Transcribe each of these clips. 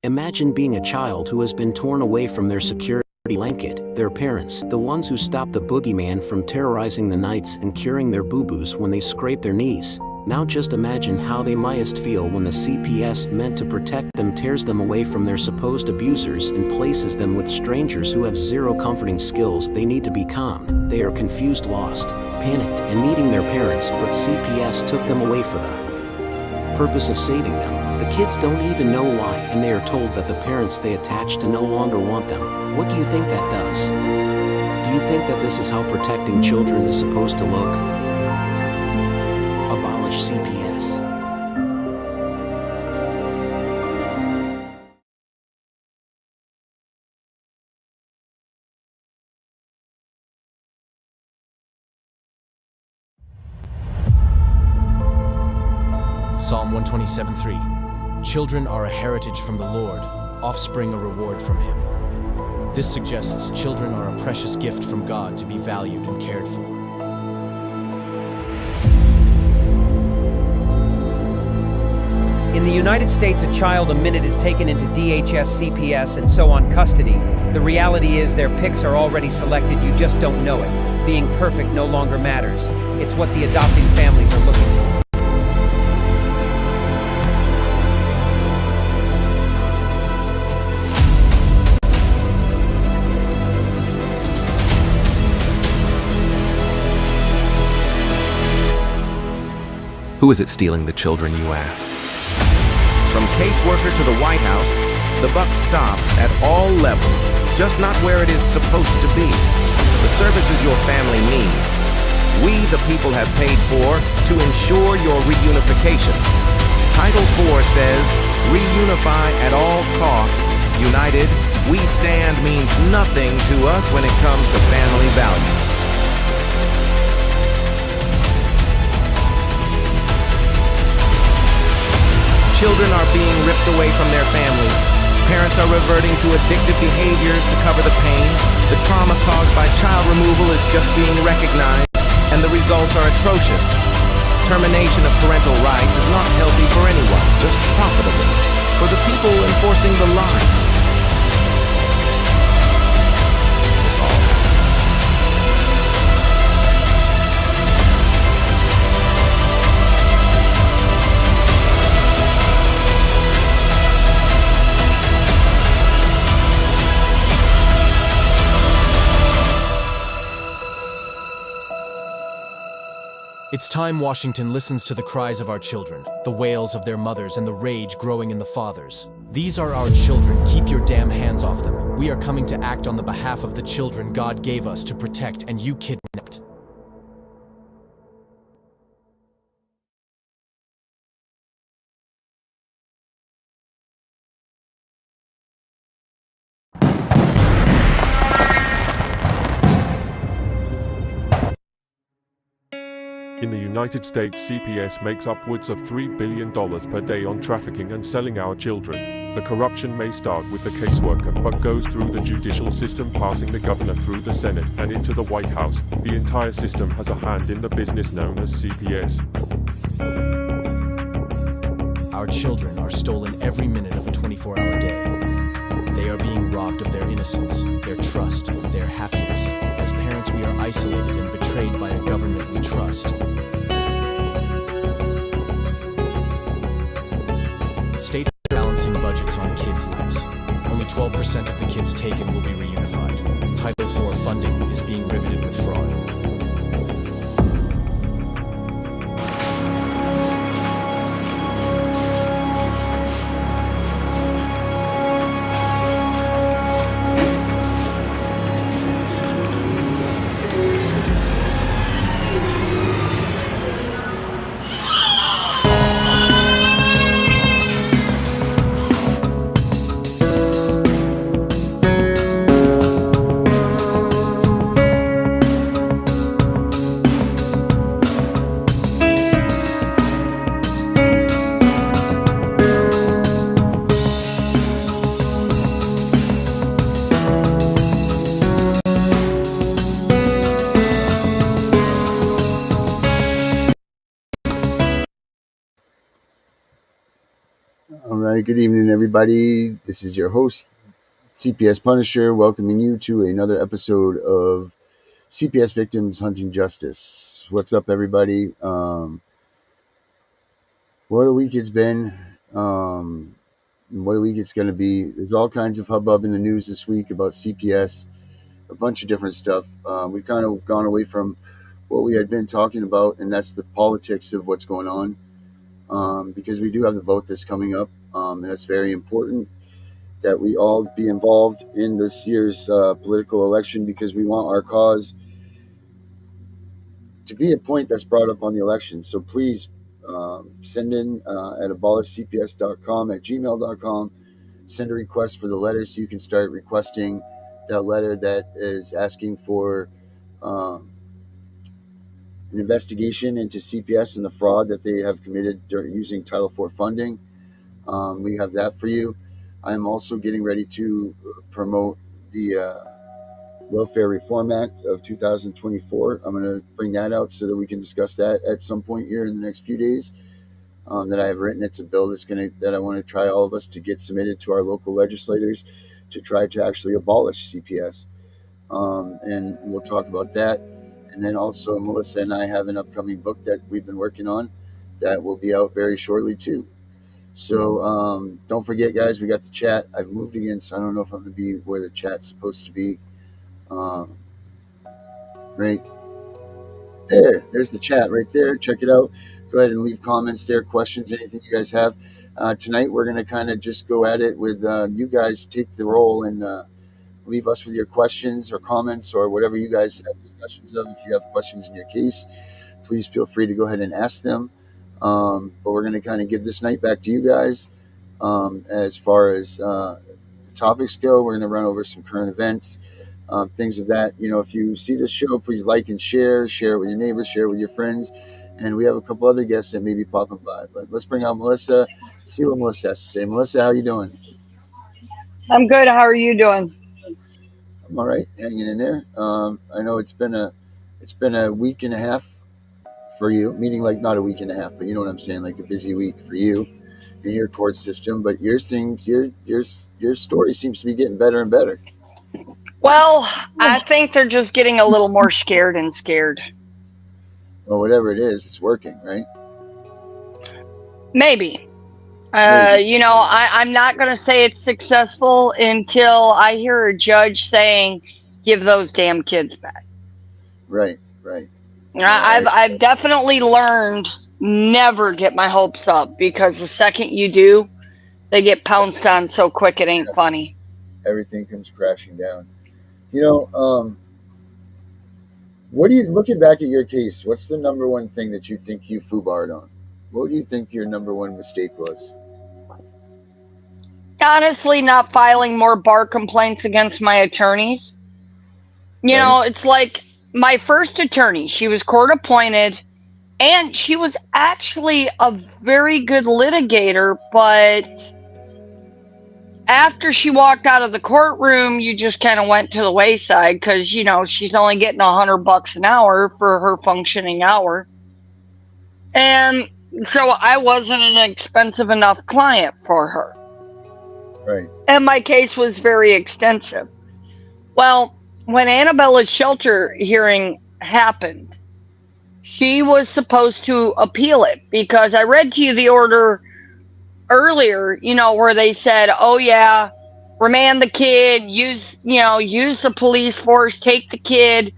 Imagine being a child who has been torn away from their security blanket, their parents, the ones who stopped the boogeyman from terrorizing the nights and curing their boo-boos when they scraped their knees. Now just imagine how they must feel when the CPS meant to protect them tears them away from their supposed abusers and places them with strangers who have zero comforting skills. They need to be calm. They are confused, lost, panicked, and needing their parents, but CPS took them away for the purpose of saving them. The kids don't even know why, and they are told that the parents they attach to no longer want them. What do you think that does? Do you think that this is how protecting children is supposed to look? Abolish CPS. Psalm 127:3. Children are a heritage from the Lord, offspring a reward from Him. This suggests children are a precious gift from God to be valued and cared for. In the United States, a child a minute is taken into DHS, CPS, and so on custody. The reality is their pics are already selected, you just don't know it. Being perfect no longer matters. It's what the adopting families are looking for. Who is it stealing the children, you ask? From caseworker to the White House, the buck stops at all levels, just not where it is supposed to be. The services your family needs, we the people have paid for to ensure your reunification. Title IV says, reunify at all costs. United, we stand means nothing to us when it comes to family values. Children are being ripped away from their families. Parents are reverting to addictive behaviors to cover the pain. The trauma caused by child removal is just being recognized, and the results are atrocious. Termination of parental rights is not healthy for anyone, just profitable for the people enforcing the line. It's time Washington listens to the cries of our children, the wails of their mothers, and the rage growing in the fathers. These are our children. Keep your damn hands off them. We are coming to act on the behalf of the children God gave us to protect, and you kidnapped. In the United States, CPS makes upwards of $3 billion per day on trafficking and selling our children. The corruption may start with the caseworker, but goes through the judicial system, passing the governor through the Senate and into the White House. The entire system has a hand in the business known as CPS. Our children are stolen every minute of a 24-hour day. They are being robbed of their innocence, their trust, their happiness. As parents, we are isolated and betrayed by a government we trust. States are balancing budgets on kids' lives. Only 12% of the kids taken will be reunified. Title IV funding is being riveted with fraud. right, good evening, everybody. This is your host, CPS Punisher, welcoming you to another episode of CPS Victims Hunting Justice. What's up, everybody? What a week it's been. What a week it's going to be. There's all kinds of hubbub in the news this week about CPS, a bunch of different stuff. We've kind of gone away from what we had been talking about, and that's the politics of what's going on, because we do have the vote that's coming up, and that's very important that we all be involved in this year's political election, because we want our cause to be a point that's brought up on the election. So please send in at abolishcps.com, at gmail.com. Send a request for the letter so you can start requesting that letter that is asking for an investigation into CPS and the fraud that they have committed using Title IV funding. We have that for you. I'm also getting ready to promote the Welfare Reform Act of 2024. I'm going to bring that out so that we can discuss that at some point here in the next few days. That I have written. It's a bill that I want to try all of us to get submitted to our local legislators to try to actually abolish CPS. And we'll talk about that. And then also Melissa and I have an upcoming book that we've been working on that will be out very shortly too. So don't forget, guys, we got the chat. I've moved again, so I don't know if I'm going to be where the chat's supposed to be. Right there's the chat right there. Check it out. Go ahead and leave comments there, questions, anything you guys have. Tonight we're going to kind of just go at it with you guys take the role and leave us with your questions or comments or whatever you guys have discussions of. If you have questions in your case, please feel free to go ahead and ask them. But we're going to kind of give this night back to you guys. As far as the topics go, we're going to run over some current events, things of that. If you see this show, please like and share it with your neighbors, share it with your friends. And we have a couple other guests that may be popping by. But let's bring out Melissa, see what Melissa has to say. Melissa, how are you doing? I'm good. How are you doing? I'm all right, hanging in there. I know it's been a week and a half for you, meaning like not a week and a half, but you know what I'm saying, like a busy week for you in your court system. But your story seems to be getting better and better. Well, I think they're just getting a little more scared. Well, whatever it is, it's working, right? Maybe. I'm not going to say it's successful until I hear a judge saying, give those damn kids back. Right. I've definitely learned never get my hopes up, because the second you do, they get pounced on so quick it ain't funny. Everything comes crashing down. What do you, looking back at your case, what's the number one thing that you think you foobarred on? What do you think your number one mistake was? Honestly, not filing more bar complaints against my attorneys. It's like my first attorney, she was court appointed, and she was actually a very good litigator, but after she walked out of the courtroom, you just kind of went to the wayside, because, she's only getting $100 an hour for her functioning hour. And so I wasn't an expensive enough client for her. Right. And my case was very extensive. Well, when Annabella's shelter hearing happened, she was supposed to appeal it, because I read to you the order earlier, where they said, oh yeah, remand the kid, use the police force, take the kid,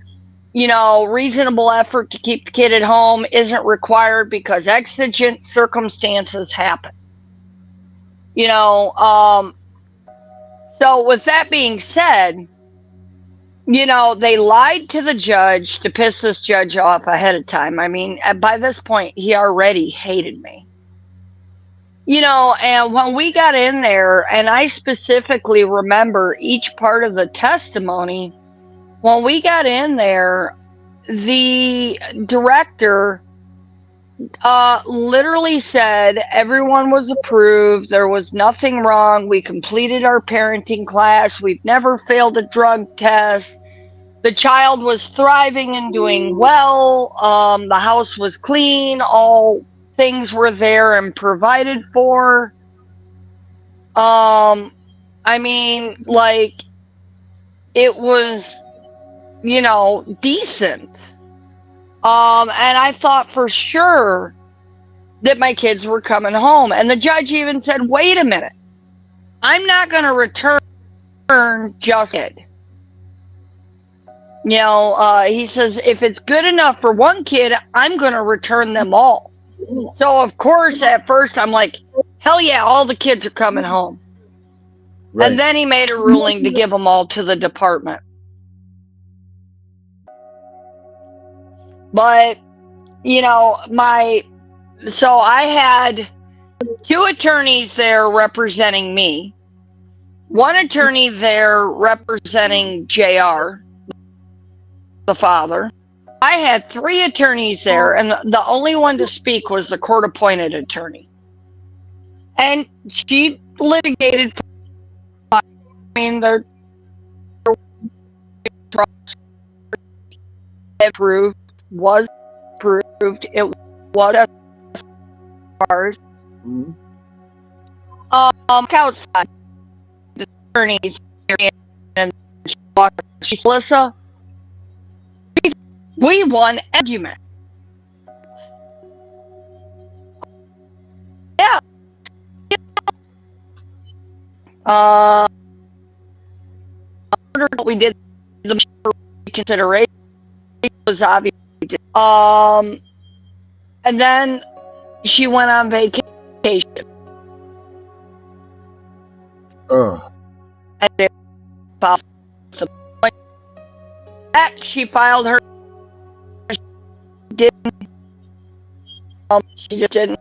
reasonable effort to keep the kid at home isn't required because exigent circumstances happen. So with that being said, they lied to the judge to piss this judge off ahead of time. I mean, by this point, he already hated me. And when we got in there, and I specifically remember each part of the testimony, when we got in there, the director literally said everyone was approved, there was nothing wrong, we completed our parenting class, we've never failed a drug test, the child was thriving and doing well, the house was clean, all things were there and provided for. I mean, like, it was, decent. And I thought for sure that my kids were coming home. And the judge even said, wait a minute, I'm not going to return just kid. He says, if it's good enough for one kid, I'm going to return them all. So, of course, at first I'm like, hell yeah, all the kids are coming home. Right. And then he made a ruling to give them all to the department. But, so I had 2 attorneys there representing me, 1 attorney there representing JR, the father. I had 3 attorneys there, and the only one to speak was the court-appointed attorney. And she litigated. I mean, they're approved, was approved. It was as far as outside the attorneys and she's Melissa. We won argument. Yeah. What we did, the consideration was obvious. And then she went on vacation. And she filed her. She just didn't.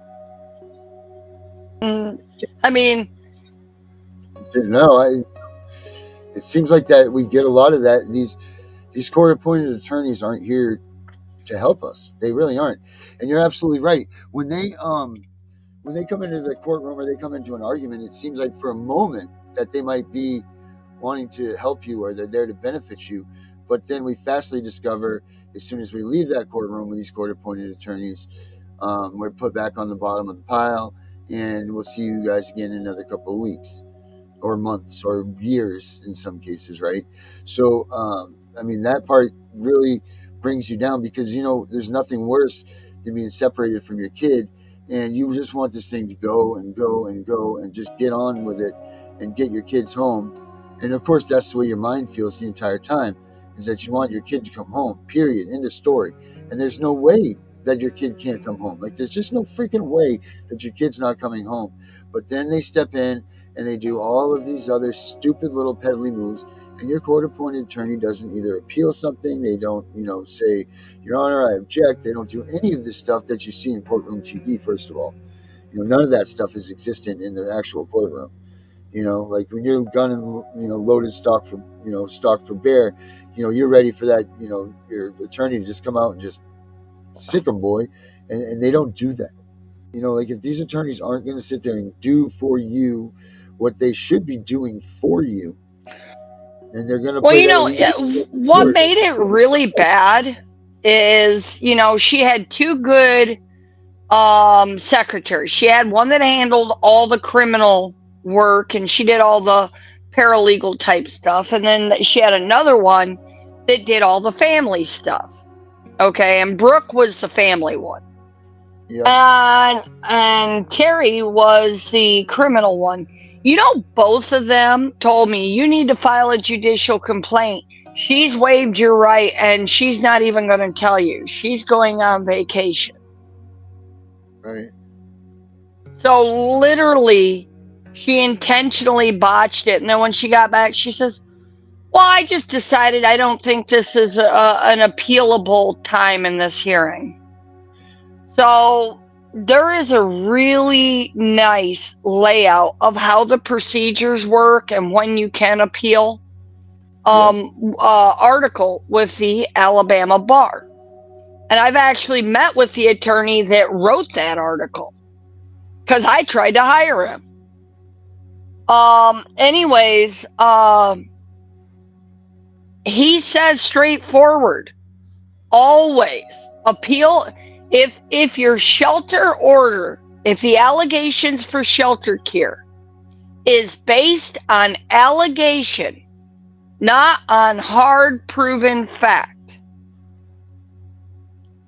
I mean, no. It seems like that we get a lot of that. These court-appointed attorneys aren't here to help us. They really aren't. And you're absolutely right. When they come into the courtroom or they come into an argument, it seems like for a moment that they might be wanting to help you or they're there to benefit you. But then we fastly discover, as soon as we leave that courtroom with these court-appointed attorneys, we're put back on the bottom of the pile, and we'll see you guys again in another couple of weeks or months or years in some cases, right? So, I mean, that part really brings you down because, there's nothing worse than being separated from your kid, and you just want this thing to go and go and go and just get on with it and get your kids home. And, of course, that's the way your mind feels the entire time, is that you want your kid to come home, period, end of story. And there's no way that your kid can't come home. Like, there's just no freaking way that your kid's not coming home. But then they step in and they do all of these other stupid little peddly moves, and your court-appointed attorney doesn't either appeal something, they don't, say, Your Honor, I object. They don't do any of this stuff that you see in courtroom TV, first of all. None of that stuff is existent in the actual courtroom. Like when you're gun and, loaded stock for bear, you're ready for that, your attorney to just come out and just sick 'em, boy. And they don't do that. Like if these attorneys aren't going to sit there and do for you what they should be doing for you, and they're going to what made it really bad is, she had 2 good secretaries. She had one that handled all the criminal work and she did all the paralegal type stuff, and then she had another one that did all the family stuff. Okay, and Brooke was the family one. Yeah. And Terry was the criminal one. Both of them told me, you need to file a judicial complaint. She's waived your right, and she's not even going to tell you. She's going on vacation. Right. So literally, she intentionally botched it. And then when she got back, she says, well, I just decided I don't think this is an appealable time in this hearing. So there is a really nice layout of how the procedures work and when you can appeal. Article with the Alabama Bar. And I've actually met with the attorney that wrote that article because I tried to hire him. Anyways, he says straightforward, always appeal. If your shelter order, if the allegations for shelter care is based on allegation, not on hard proven fact.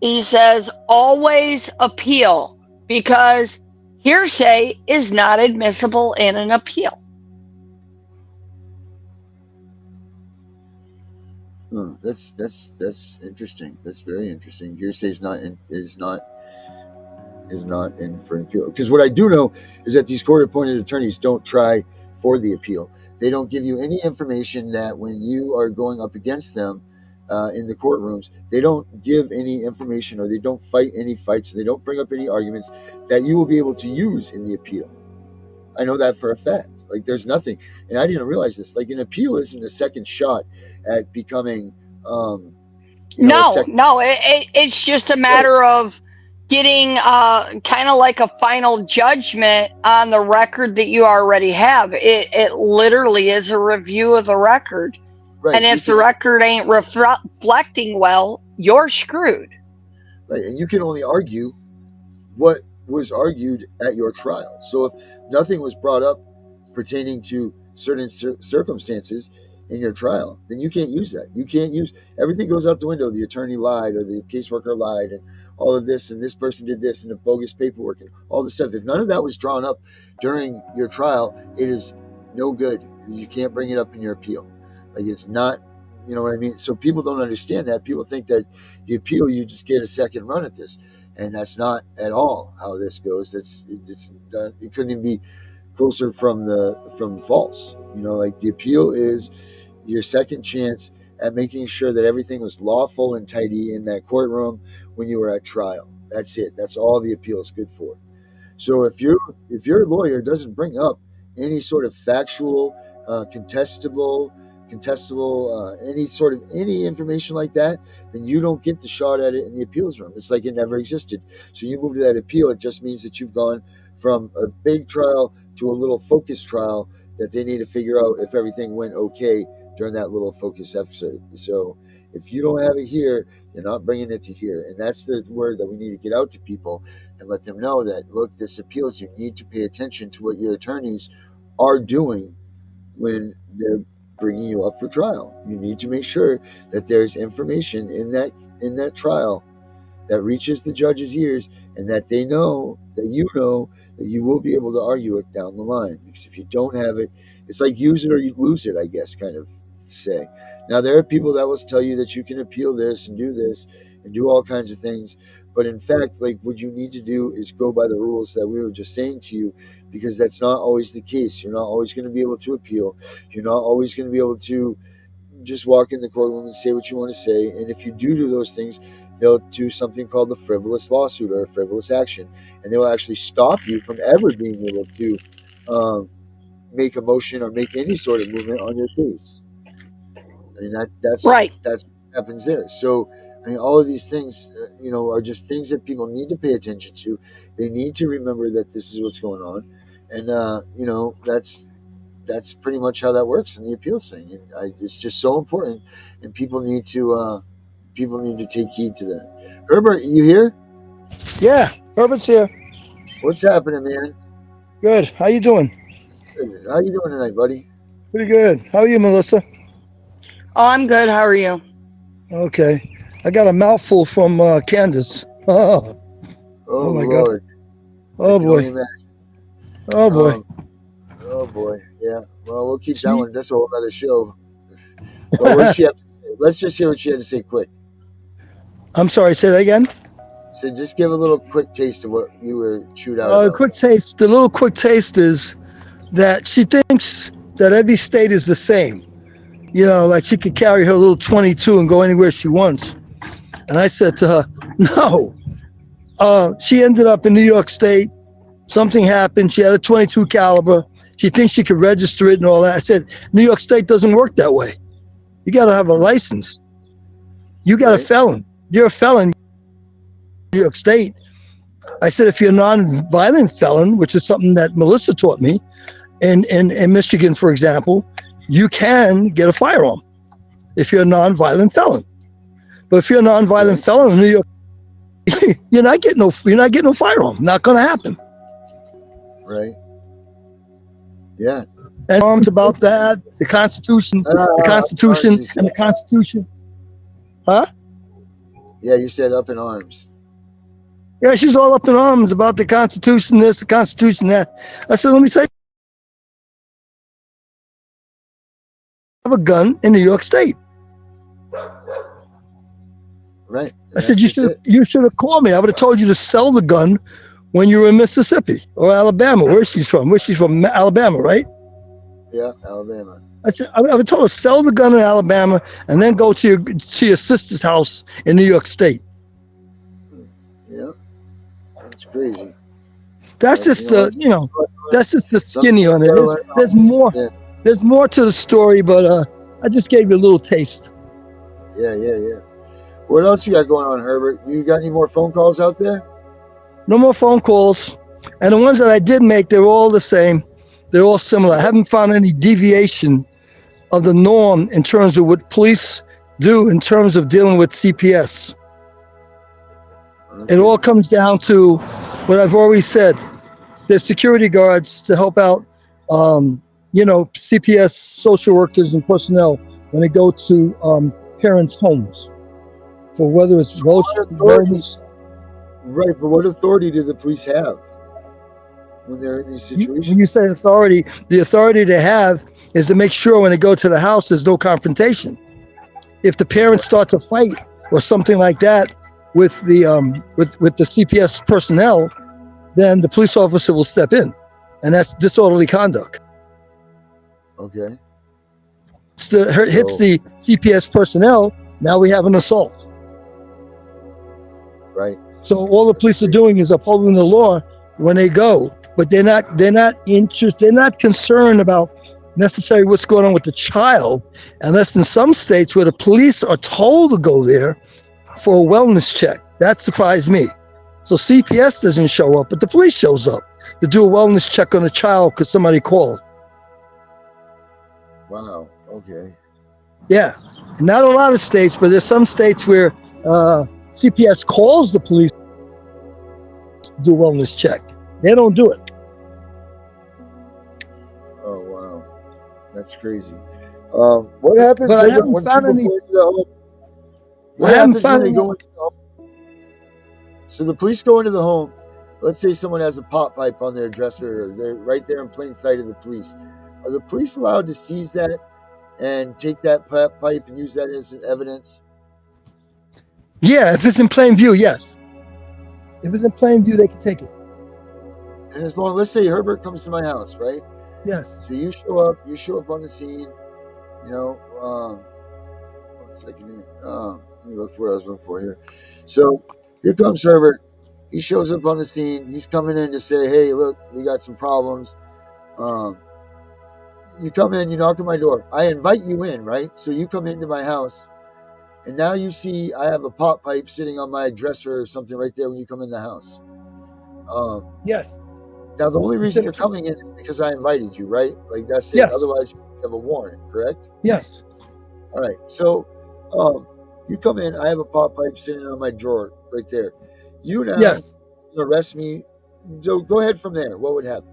He says always appeal because hearsay is not admissible in an appeal. That's interesting. That's very interesting. Hearsay is not in for an appeal. Because what I do know is that these court-appointed attorneys don't try for the appeal. They don't give you any information that when you are going up against them in the courtrooms, they don't give any information, or they don't fight any fights, they don't bring up any arguments that you will be able to use in the appeal. I know that for a fact. Like, there's nothing, and I didn't realize this. Like, an appeal isn't a second shot at becoming. It's just a matter of getting kind of like a final judgment on the record that you already have. It literally is a review of the record. Right. And if the record ain't reflecting well, you're screwed. Right, and you can only argue what was argued at your trial. So if nothing was brought up pertaining to certain circumstances in your trial, then you can't use that. You can't use, everything goes out the window. The attorney lied, or the caseworker lied, and all of this, and this person did this, and the bogus paperwork, and all this stuff. If none of that was drawn up during your trial, it is no good. You can't bring it up in your appeal. Like, it's not, you know what I mean? So people don't understand that. People think that the appeal, you just get a second run at this, and that's not at all how this goes. It couldn't even be closer from false. You know, like, the appeal is your second chance at making sure that everything was lawful and tidy in that courtroom when you were at trial. That's it. That's all the appeal is good for. So if your lawyer doesn't bring up any sort of factual, contestable, any information like that, then you don't get the shot at it in the appeals room. It's like it never existed. So you move to that appeal, it just means that you've gone from a big trial to a little focus trial that they need to figure out if everything went okay during that little focus episode. So if you don't have it here, you're not bringing it to here. And that's the word that we need to get out to people and let them know that, look, this appeals, you need to pay attention to what your attorneys are doing when they're bringing you up for trial. You need to make sure that there's information in that trial that reaches the judge's ears, and that they know that you will be able to argue it down the line. Because if you don't have it, it's like use it or you lose it, I guess, kind of say. Now, there are people that will tell you that you can appeal this and do all kinds of things. But in fact, like, what you need to do is go by the rules that we were just saying to you, because that's not always the case. You're not always going to be able to appeal. You're not always going to be able to just walk in the courtroom and say what you want to say. And if you do those things, they'll do something called the frivolous lawsuit or a frivolous action. And they will actually stop you from ever being able to make a motion or make any sort of movement on your case. I mean, that's right. That's what happens there. So, I mean, all of these things, are just things that people need to pay attention to. They need to remember that this is what's going on. And, that's pretty much how that works in the appeals thing. And it's just so important, and people need to take heed to that. Herbert, you here? Yeah, Herbert's here. What's happening, man? Good. How you doing? Good. How you doing tonight, buddy? Pretty good. How are you, Melissa? Oh, I'm good. How are you? Okay. I got a mouthful from Candace. Oh my Lord. God. Oh boy. Oh boy. Oh boy. Yeah. Well, we'll keep that one. That's a whole other show. But what does she have to say? Let's just hear what she had to say quick. I'm sorry, say that again? So just give a little quick taste of what you were chewed out about. Quick taste. The little quick taste is that she thinks that every state is the same. Like she could carry her little 22 and go anywhere she wants. And I said to her, no. She ended up in New York State. Something happened. She had a 22 caliber. She thinks she could register it and all that. I said, New York State doesn't work that way. You got to have a license. You got a felon. You're a felon in New York State. I said, if you're a non-violent felon, which is something that Melissa taught me, in Michigan, for example, you can get a firearm if you're a non-violent felon. But if you're a non-violent felon in New York, you're not getting no firearm. Not going to happen. Right. Yeah. And arms about that, the Constitution, and the Constitution. Huh? Yeah, you said up in arms. Yeah, she's all up in arms about the Constitution, this, the Constitution, that. I said, let me tell you, I have a gun in New York State. Right. I said, you should have called me. I would have told you to sell the gun when you were in Mississippi or Alabama. Where she's from? Alabama, right? Yeah, Alabama. I said, I would told her sell the gun in Alabama and then go to your sister's house in New York State. Yeah, that's crazy. That's just that's just the skinny on it. There's more. Yeah. There's more to the story, but I just gave you a little taste. Yeah. What else you got going on, Herbert? You got any more phone calls out there? No more phone calls. And the ones that I did make, they're all the same. They're all similar. I haven't found any deviation of the norm in terms of what police do in terms of dealing with CPS. It all comes down to what I've always said. There's security guards to help out, CPS social workers and personnel when they go to parents' homes. For whether it's wellness. Right, but what authority do the police have when they're in these situations? When you say authority, the authority they have is to make sure when they go to the house, there's no confrontation. If the parents start to fight or something like that with the with the CPS personnel, then the police officer will step in, and that's disorderly conduct. Okay. Hits the CPS personnel. Now we have an assault. Right. So all the police are doing is upholding the law when they go, but they're not concerned about necessarily what's going on with the child, unless in some states where the police are told to go there for a wellness check. That surprised me. So CPS doesn't show up, but the police shows up to do a wellness check on a child because somebody called. Wow. Okay. Yeah. Not a lot of states, but there's some states where CPS calls the police to do a wellness check. They don't do it. Oh, wow. That's crazy. What happens but I when haven't people found any. go into the home? What I haven't happens found when they any. go into the home? So the police go into the home. Let's say someone has a pop pipe on their dresser, or they're right there in plain sight of the police. Are the police allowed to seize that and take that pipe and use that as evidence? Yeah, if it's in plain view, yes. If it's in plain view, they can take it. And as long, let's say Herbert comes to my house, right? Yes. So you show up on the scene, one second here. Let me look for what I was looking for here. So here comes Herbert. He shows up on the scene. He's coming in to say, hey, look, we got some problems. You come in, you knock on my door. I invite you in, right? So you come into my house, and now you see I have a pop pipe sitting on my dresser or something right there when you come in the house. Yes. Now, the only reason you're coming in is because I invited you, right? Like, that's it. Yes. Otherwise, you have a warrant, correct? Yes. All right. So you come in. I have a pop pipe sitting on my drawer right there. You now arrest me. So go ahead from there. What would happen?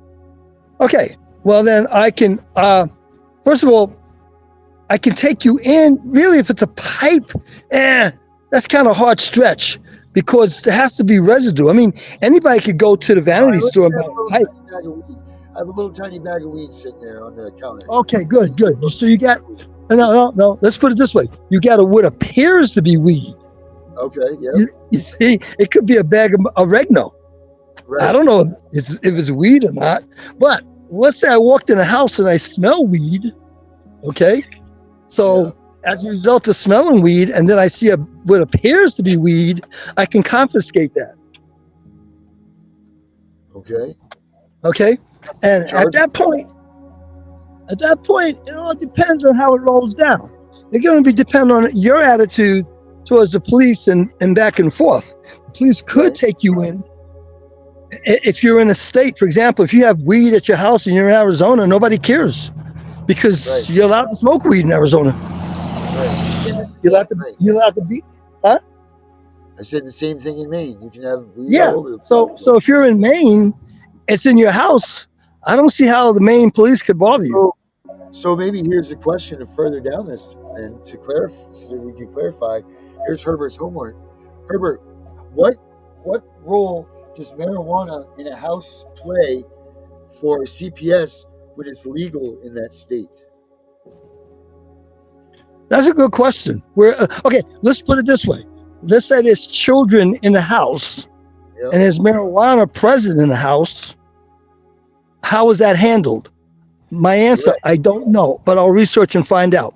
Okay. Well, then I can, first of all, I can take you in. Really, if it's a pipe, that's kind of hard stretch because there has to be residue. I mean, anybody could go to the vanity store and buy a pipe. I have a little tiny bag of weed sitting there on the counter. Okay, good. So you got, no. Let's put it this way. You got what appears to be weed. Okay, yeah. You see, it could be a bag of oregano. Right. I don't know if it's weed or not, but let's say I walked in a house and I smell weed. Okay. So as a result of smelling weed, and then I see what appears to be weed, I can confiscate that. Okay. Okay. And at that point, it all depends on how it rolls down. It's going to be dependent on your attitude towards the police and back and forth. The police could take you in. If you're in a state, for example, if you have weed at your house and you're in Arizona, nobody cares because you're allowed to smoke weed in Arizona. Right. You're allowed to be, huh? I said the same thing in Maine. You can have weed all over the place. So if you're in Maine, it's in your house. I don't see how the Maine police could bother you. So maybe here's a question further down this, and to clarify, so we can clarify. Here's Herbert's homework. Herbert, what role does marijuana in a house play for CPS when it's legal in that state? That's a good question. Okay, let's put it this way. Let's say there's children in the house, Yep. and there's marijuana present in the house. How is that handled? My answer, Correct. I don't know, but I'll research and find out.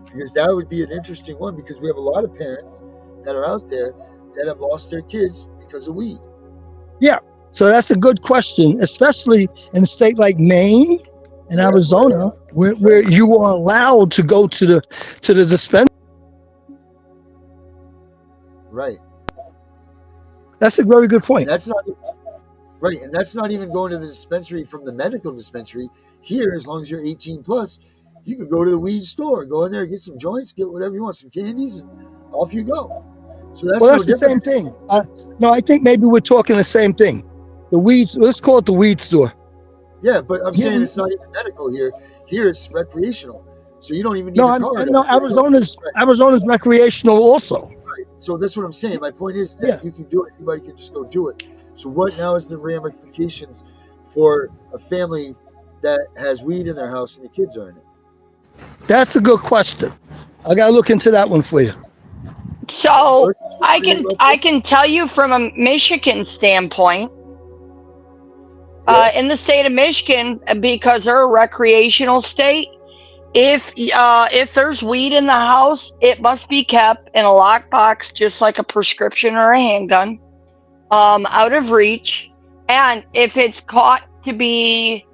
Because that would be an interesting one, because we have a lot of parents that are out there that have lost their kids because of weed. Yeah, so that's a good question, especially in a state like Maine and Arizona, where you are allowed to go to the dispensary. Right. That's a very good point. And that's not right, and that's not even going to the dispensary from the medical dispensary. Here, as long as you're 18 plus, you can go to the weed store, go in there, get some joints, get whatever you want, some candies, and off you go. So that's The same thing. No, I think maybe we're talking the same thing. The weeds. Let's call it the weed store. Yeah, but I'm saying it's not even medical here. Here it's recreational, so you don't even need a card. No. Arizona's recreational also. Right. So that's what I'm saying. My point is that you can do it. Anybody can just go do it. So what now is the ramifications for a family that has weed in their house and the kids are in it? That's a good question. I gotta look into that one for you. So I can tell you from a Michigan standpoint, in the state of Michigan, because they're a recreational state, if there's weed in the house, it must be kept in a locked box, just like a prescription or a handgun, out of reach. And if it's caught to be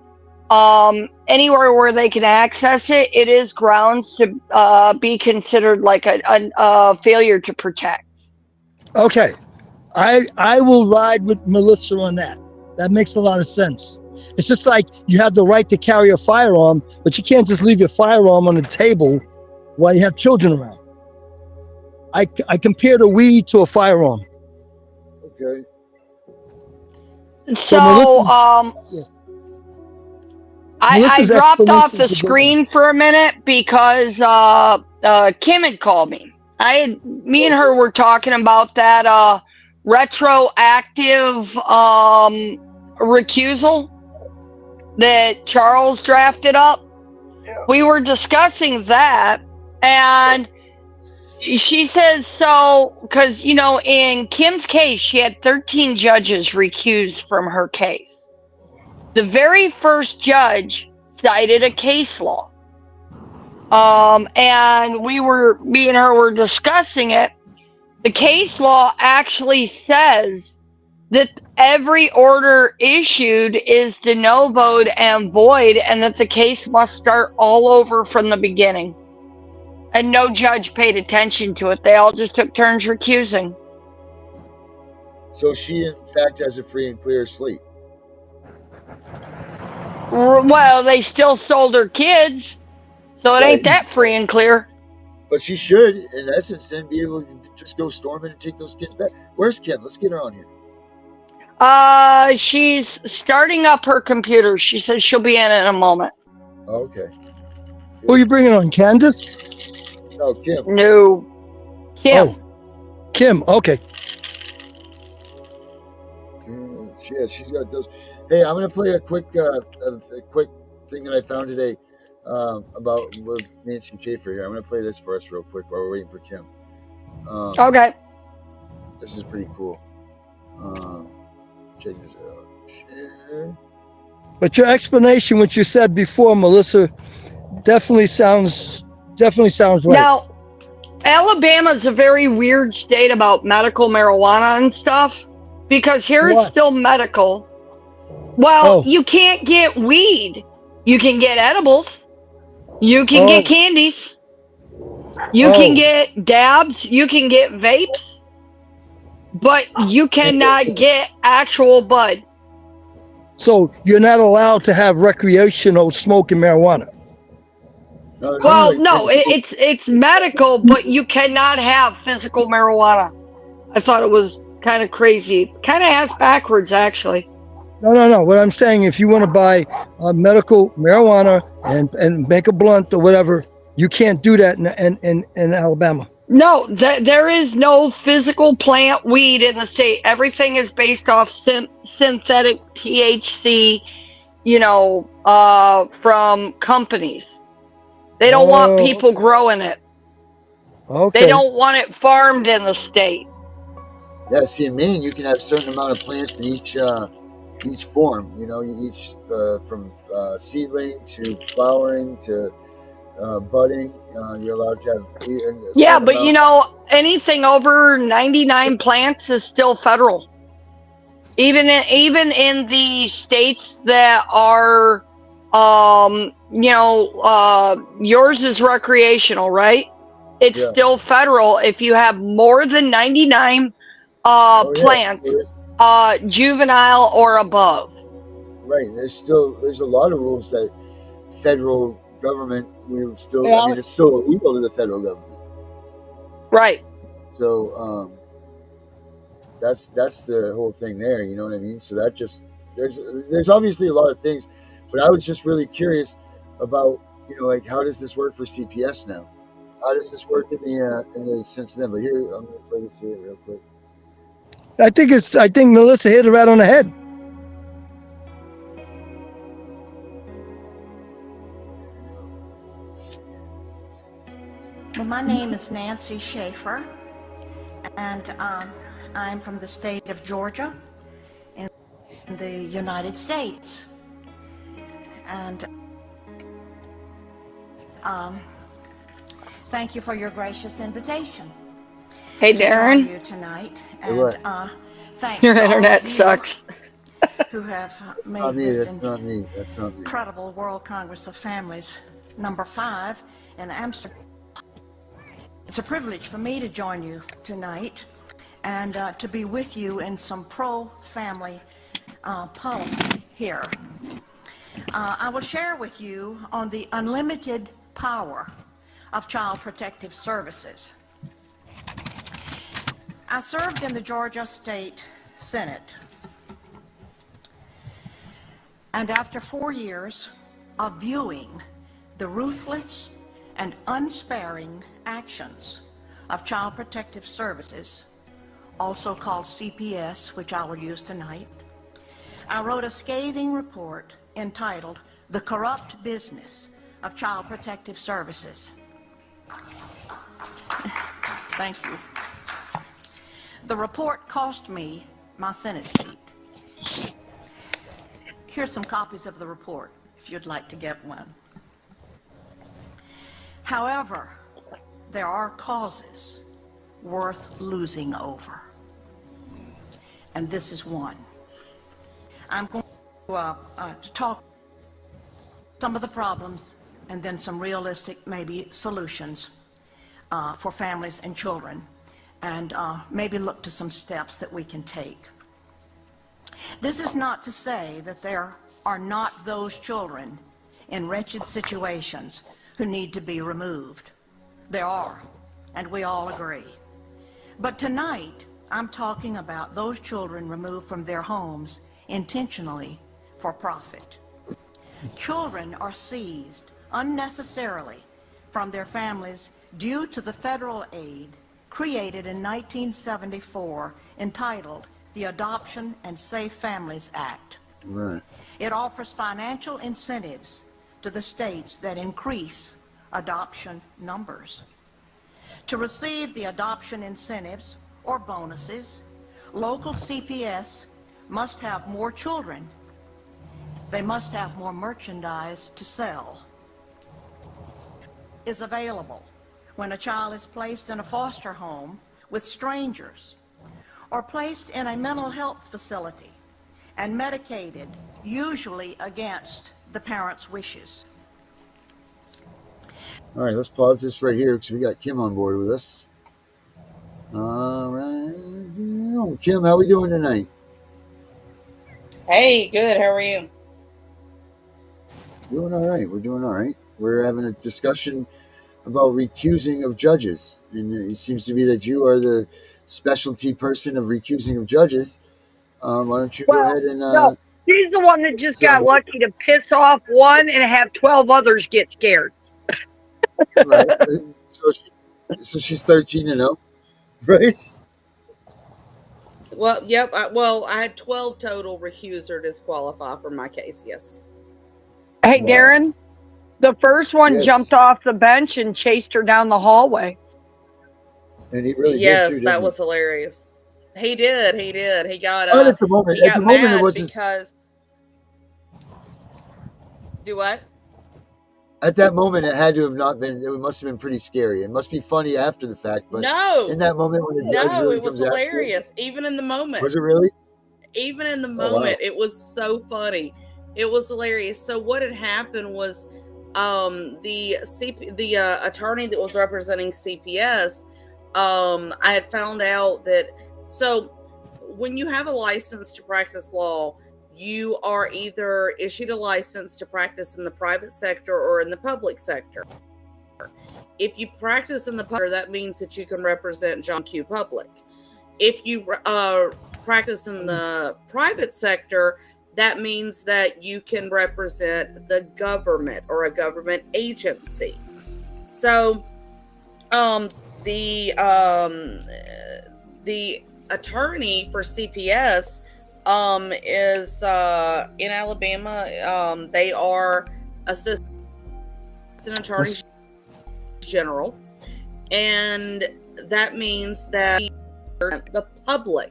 anywhere where they can access it, it is grounds to be considered like a failure to protect. Okay, I will ride with Melissa on that. That makes a lot of sense. It's just like you have the right to carry a firearm, but you can't just leave your firearm on the table while you have children around. I compare the weed to a firearm. Okay. So, I dropped off the screen for a minute because Kim had called me. Me and her were talking about that retroactive recusal that Charles drafted up. We were discussing that, and she says so because, in Kim's case, she had 13 judges recused from her case. The very first judge cited a case law. And me and her were discussing it. The case law actually says that every order issued is de novo and void, and that the case must start all over from the beginning. And no judge paid attention to it. They all just took turns recusing. So she, in fact, has a free and clear slate. Well, they still sold her kids, so it ain't that free and clear. But she should, in essence, then be able to just go storm in and take those kids back. Where's Kim? Let's get her on here. She's starting up her computer. She says she'll be in a moment. Oh, okay. Who are you bringing on, Candace? No, Kim. No, Kim. Oh, Kim. Okay. Yeah, she's got those. Hey, I'm gonna play a quick thing that I found today about with Nancy Schaefer here. I'm gonna play this for us real quick while we're waiting for Kim. Okay. This is pretty cool. Check this out. Share. But your explanation, what you said before, Melissa, definitely sounds right. Now, Alabama's a very weird state about medical marijuana and stuff, because here it's still medical. Well, you can't get weed. You can get edibles. You can get candies. You can get dabs. You can get vapes. But you cannot get actual bud. So you're not allowed to have recreational smoking marijuana. Well, no, it's medical, but you cannot have physical marijuana. I thought it was kind of crazy. Kind of ass backwards, actually. No. What I'm saying, if you want to buy medical marijuana and make a blunt or whatever, you can't do that in Alabama. No, there is no physical plant weed in the state. Everything is based off synthetic THC, from companies. They don't want people growing it. Okay. They don't want it farmed in the state. Yeah, see, in Maine, you can have a certain amount of plants in each form. Each from seedling to flowering to budding. You're allowed to have. Yeah, but anything over 99 plants is still federal. Even in the states that are, yours is recreational, right? It's still federal if you have more than 99 plants, juvenile or above. Right. There's a lot of rules that federal government will still. I mean, it's still illegal to the federal government. Right. So that's the whole thing there. You know what I mean? So that just there's obviously a lot of things, but I was just really curious about like how does this work for CPS now? How does this work in the sense of them? But here I'm gonna play this here real quick. I think Melissa hit it right on the head. Well, my name is Nancy Schaefer, and I'm from the state of Georgia in the United States. And thank you for your gracious invitation. Hey, to Darren. join you tonight, and thanks your to internet all of you sucks. who have made Not me. this That's not me. incredible World Congress of Families number 5 in Amsterdam. It's a privilege for me to join you tonight and to be with you in some pro-family policy here. I will share with you on the unlimited power of Child Protective Services. I served in the Georgia State Senate, and after 4 years of viewing the ruthless and unsparing actions of Child Protective Services, also called CPS, which I will use tonight, I wrote a scathing report entitled "The Corrupt Business of Child Protective Services." Thank you. The report cost me my Senate seat. Here's some copies of the report, if you'd like to get one. However, there are causes worth losing over, and this is one. I'm going to talk some of the problems and then some realistic, maybe, solutions for families and children, and maybe look to some steps that we can take. This is not to say that there are not those children in wretched situations who need to be removed. There are, and we all agree. But tonight, I'm talking about those children removed from their homes intentionally for profit. Children are seized unnecessarily from their families due to the federal aid created in 1974 entitled the Adoption and Safe Families Act. Right. It offers financial incentives to the states that increase adoption numbers. To receive the adoption incentives or bonuses, local CPS must have more children. They must have more merchandise to sell. Is available when a child is placed in a foster home with strangers or placed in a mental health facility and medicated, usually against the parents' wishes. All right, let's pause this right here because we got Kim on board with us. All right, Kim, how we doing tonight? Hey, good. How are you? Doing all right. We're doing all right. We're having a discussion about recusing of judges, and it seems to be that you are the specialty person of recusing of judges. Why don't you go ahead and She's the one that just So, got lucky to piss off one and have 12 others get scared. right. So she's 13 and 0, right? Well, yep. I had 12 total recuse or disqualify for my case. Yes. Hey, Wow. Darren, the first one jumped Yes. off the bench and chased her down the hallway. And he really did Yes, too, that didn't was hilarious. He did. He did. He got he? But at the moment, he got it mad wasn't. because do what? At that moment, it had to have not been. It must have been pretty scary. It must be funny after the fact, but No. in that moment when the judge No, really it was comes after you, hilarious. Even in the moment. was it really? Even in the Oh, wow. moment, it was so funny. It was hilarious. So what had happened was the attorney that was representing CPS, I had found out that so when you have a license to practice law, you are either issued a license to practice in the private sector or in the public sector. If you practice in the public, that means that you can represent John Q. Public. If you practice in the private sector, that means that you can represent the government or a government agency. So, the attorney for CPS is in Alabama. They are assistant attorney general, and that means that the public.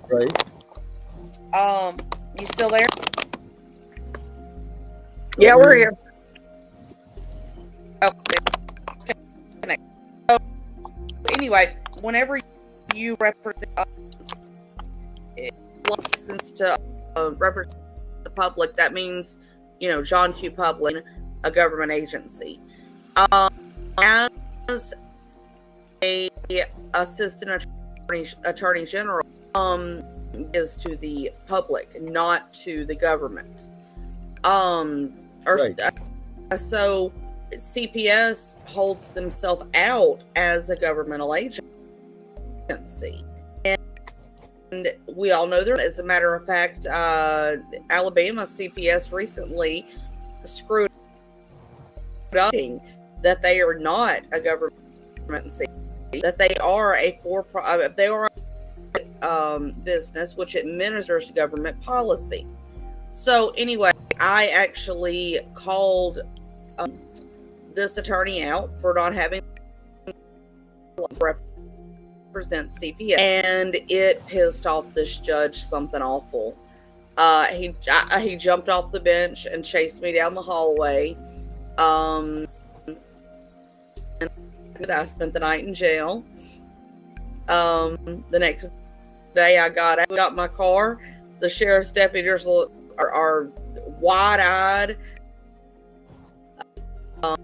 Right. You still there? Yeah, we're here. Okay. So, anyway, whenever you represent license to represent the public, that means, John Q. Public, a government agency. As a assistant attorney general, is to the public, not to the government. Right. So CPS holds themselves out as a governmental agency, and we all know that. As a matter of fact, Alabama CPS recently screwed up that they are not a government agency, that they are they are a business which administers government policy. So anyway, I actually called this attorney out for not having represent CPS, and it pissed off this judge something awful. He jumped off the bench and chased me down the hallway. And I spent the night in jail. The next day I got my car. The sheriff's deputies are wide-eyed. I'm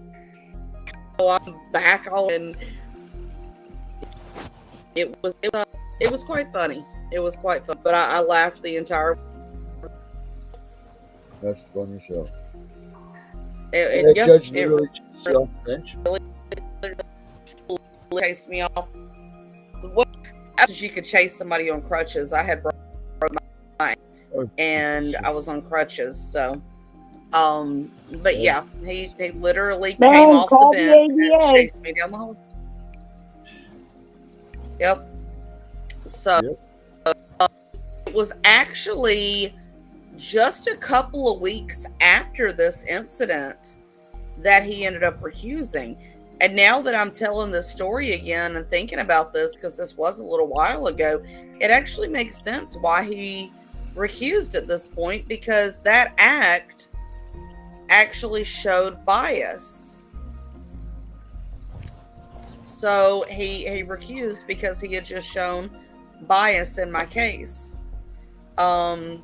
back on, and it was quite funny. It was quite fun, but I laughed the entire. That's funny show. That judge literally chased you off the bench. Chased me off. What? As you could chase somebody on crutches, I had broke my and I was on crutches. So, but yeah, he literally came off the bench and chased me down the hall. Yep. So it was actually just a couple of weeks after this incident that he ended up recusing. And now that I'm telling this story again and thinking about this, because this was a little while ago, it actually makes sense why he recused at this point, because that act actually showed bias. So he recused because he had just shown bias in my case. Yeah,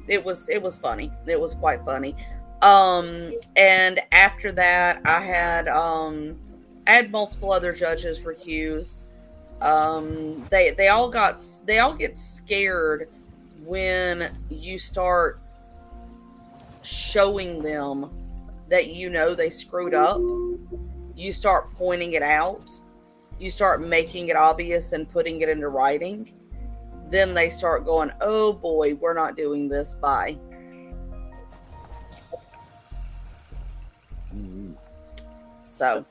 it was funny. It was quite funny. And after that, I had multiple other judges recuse. They all get scared when you start showing them that they screwed up. you start pointing it out, you start making it obvious and putting it into writing, then they start going, oh boy, we're not doing this, bye. So,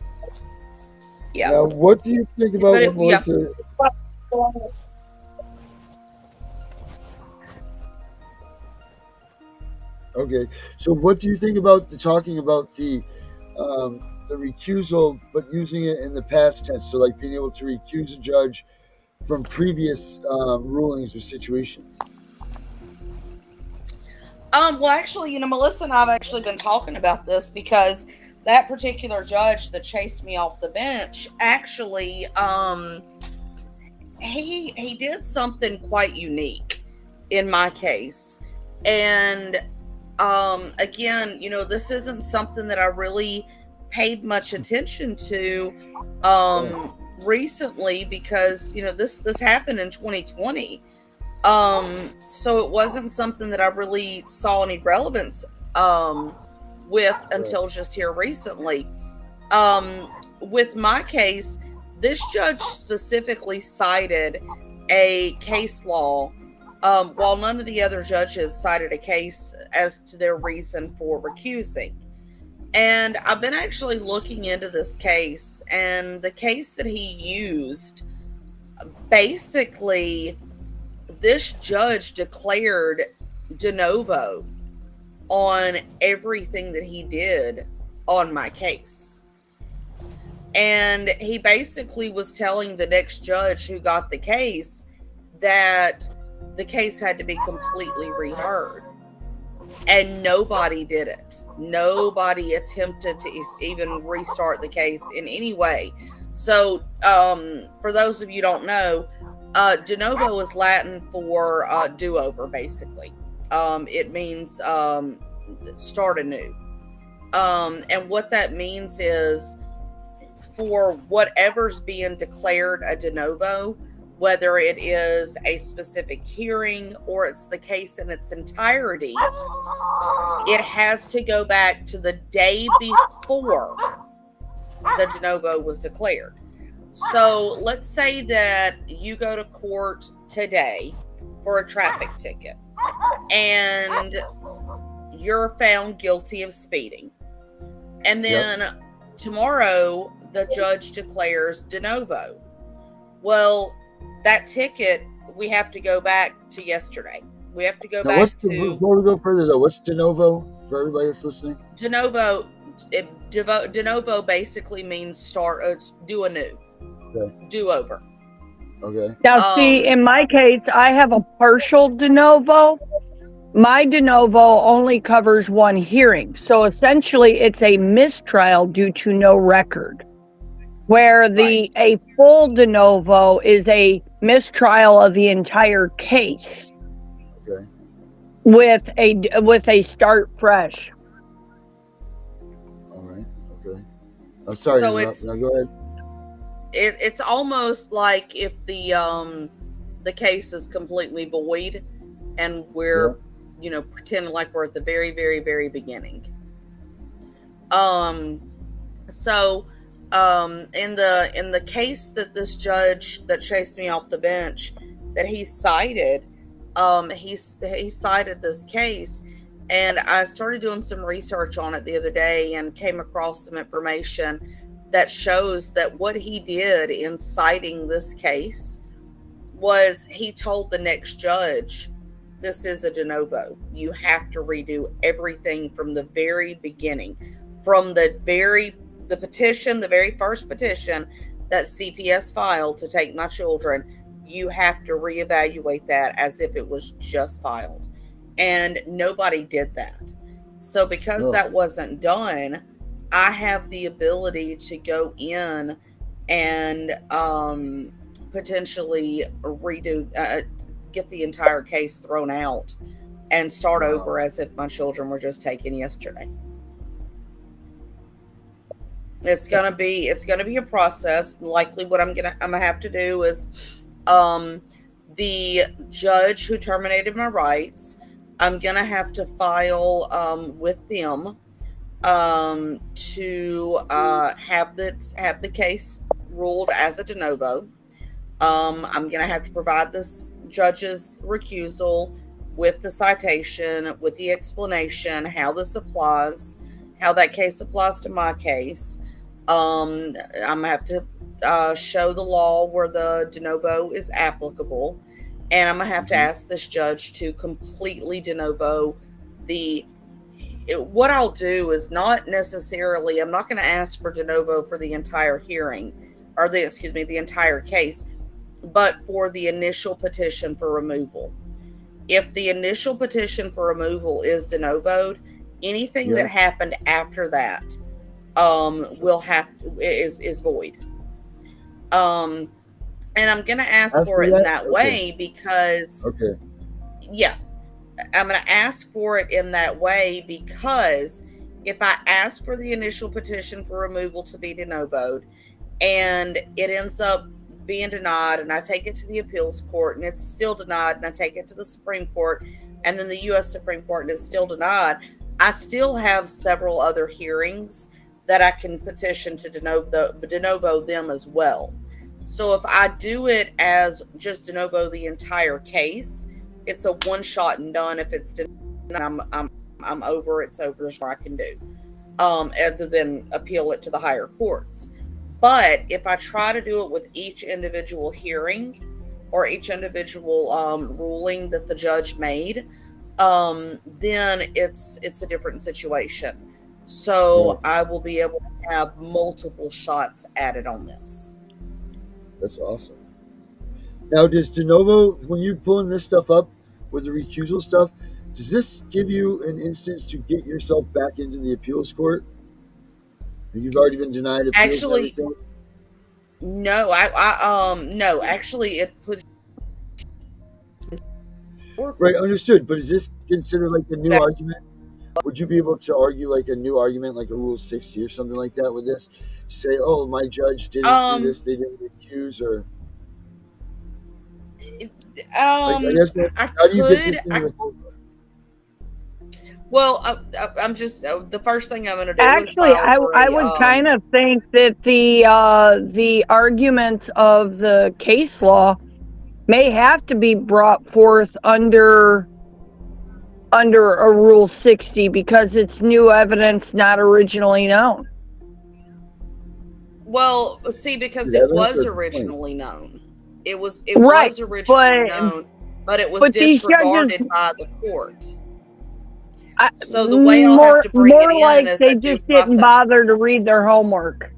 yeah. Now, what do you think about what Melissa? Okay, so what do you think about talking about the recusal, but using it in the past tense? So, like being able to recuse a judge from previous rulings or situations. Well, actually, Melissa and I have actually been talking about this because that particular judge that chased me off the bench actually, he did something quite unique in my case. And again, this isn't something that I really paid much attention to recently because, this happened in 2020. So it wasn't something that I really saw any relevance with until just here recently. With my case, this judge specifically cited a case law, while none of the other judges cited a case as to their reason for recusing. And I've been actually looking into this case, and the case that he used, basically, this judge declared de novo on everything that he did on my case. And he basically was telling the next judge who got the case that the case had to be completely reheard. And nobody did it. Nobody attempted to even restart the case in any way. So, for those of you who don't know, de novo is Latin for do-over, basically. It means start anew. And what that means is for whatever's being declared a de novo, whether it is a specific hearing or it's the case in its entirety, it has to go back to the day before the de novo was declared. So let's say that you go to court today for a traffic ticket and you're found guilty of speeding. And then tomorrow the judge declares de novo. Well, that ticket, we have to go back to yesterday. We have to go back to... Before we go further, though, what's de novo for everybody that's listening? De novo basically means do anew. Okay. Do over. Okay. Now, see, in my case, I have a partial de novo. My de novo only covers one hearing. So essentially, it's a mistrial due to no record. Where a full de novo is a mistrial of the entire case. Okay. With a start fresh. All right. Okay. I'm sorry. So go ahead. It's almost like if the case is completely void, and we're pretending like we're at the very, very, very beginning. So. In the case that this judge that chased me off the bench that he cited, he cited this case, and I started doing some research on it the other day and came across some information that shows that what he did in citing this case was he told the next judge, this is a de novo. You have to redo everything from the very beginning, from the very first petition that CPS filed to take my children. You have to reevaluate that as if it was just filed. And nobody did that. So because that wasn't done, I have the ability to go in and potentially get the entire case thrown out and start over as if my children were just taken yesterday. It's gonna be a process. Likely, what I'm gonna have to do is, the judge who terminated my rights, I'm gonna have to file with them to have the case ruled as a de novo. I'm going to have to provide this judge's recusal with the citation, with the explanation, how this applies, how that case applies to my case. I'm going to have to show the law where the de novo is applicable. And I'm going to have to ask this judge to completely de novo what I'll do is not necessarily, I'm not going to ask for de novo for the entire hearing, or the entire case, but for the initial petition for removal. If the initial petition for removal is de novoed, anything that happened after that is void. And I'm gonna ask for it in that way because I'm going to ask for it in that way because if I ask for the initial petition for removal to be de novoed and it ends up being denied and I take it to the appeals court and it's still denied and I take it to the Supreme Court and then the U.S. Supreme Court and it's still denied, I still have several other hearings that I can petition to de novo them as well. So if I do it as just de novo the entire case, it's a one shot and done. If it's done, I'm over. It's over. There's more I can do, other than appeal it to the higher courts. But if I try to do it with each individual hearing or each individual ruling that the judge made, then it's a different situation. So I will be able to have multiple shots added on this. That's awesome. Now, does de novo, when you're pulling this stuff up with the recusal stuff, does this give you an instance to get yourself back into the appeals court? And you've already been denied appeals. Actually, no. No. Actually, it puts. Right, understood. But is this considered like a new argument? Would you be able to argue like a new argument, like a Rule 60 or something like that with this? Say, oh, my judge didn't do this, they didn't accuse, or... how do you get this Well, I'm just the first thing I'm going to do. Actually, I would kind of think that the arguments of the case law may have to be brought forth under a Rule 60 because it's new evidence not originally known. Well, see, because it was originally known. It was originally known, but it was disregarded by the court. So the way I'll have to bring it in like is they just didn't bother to read their homework.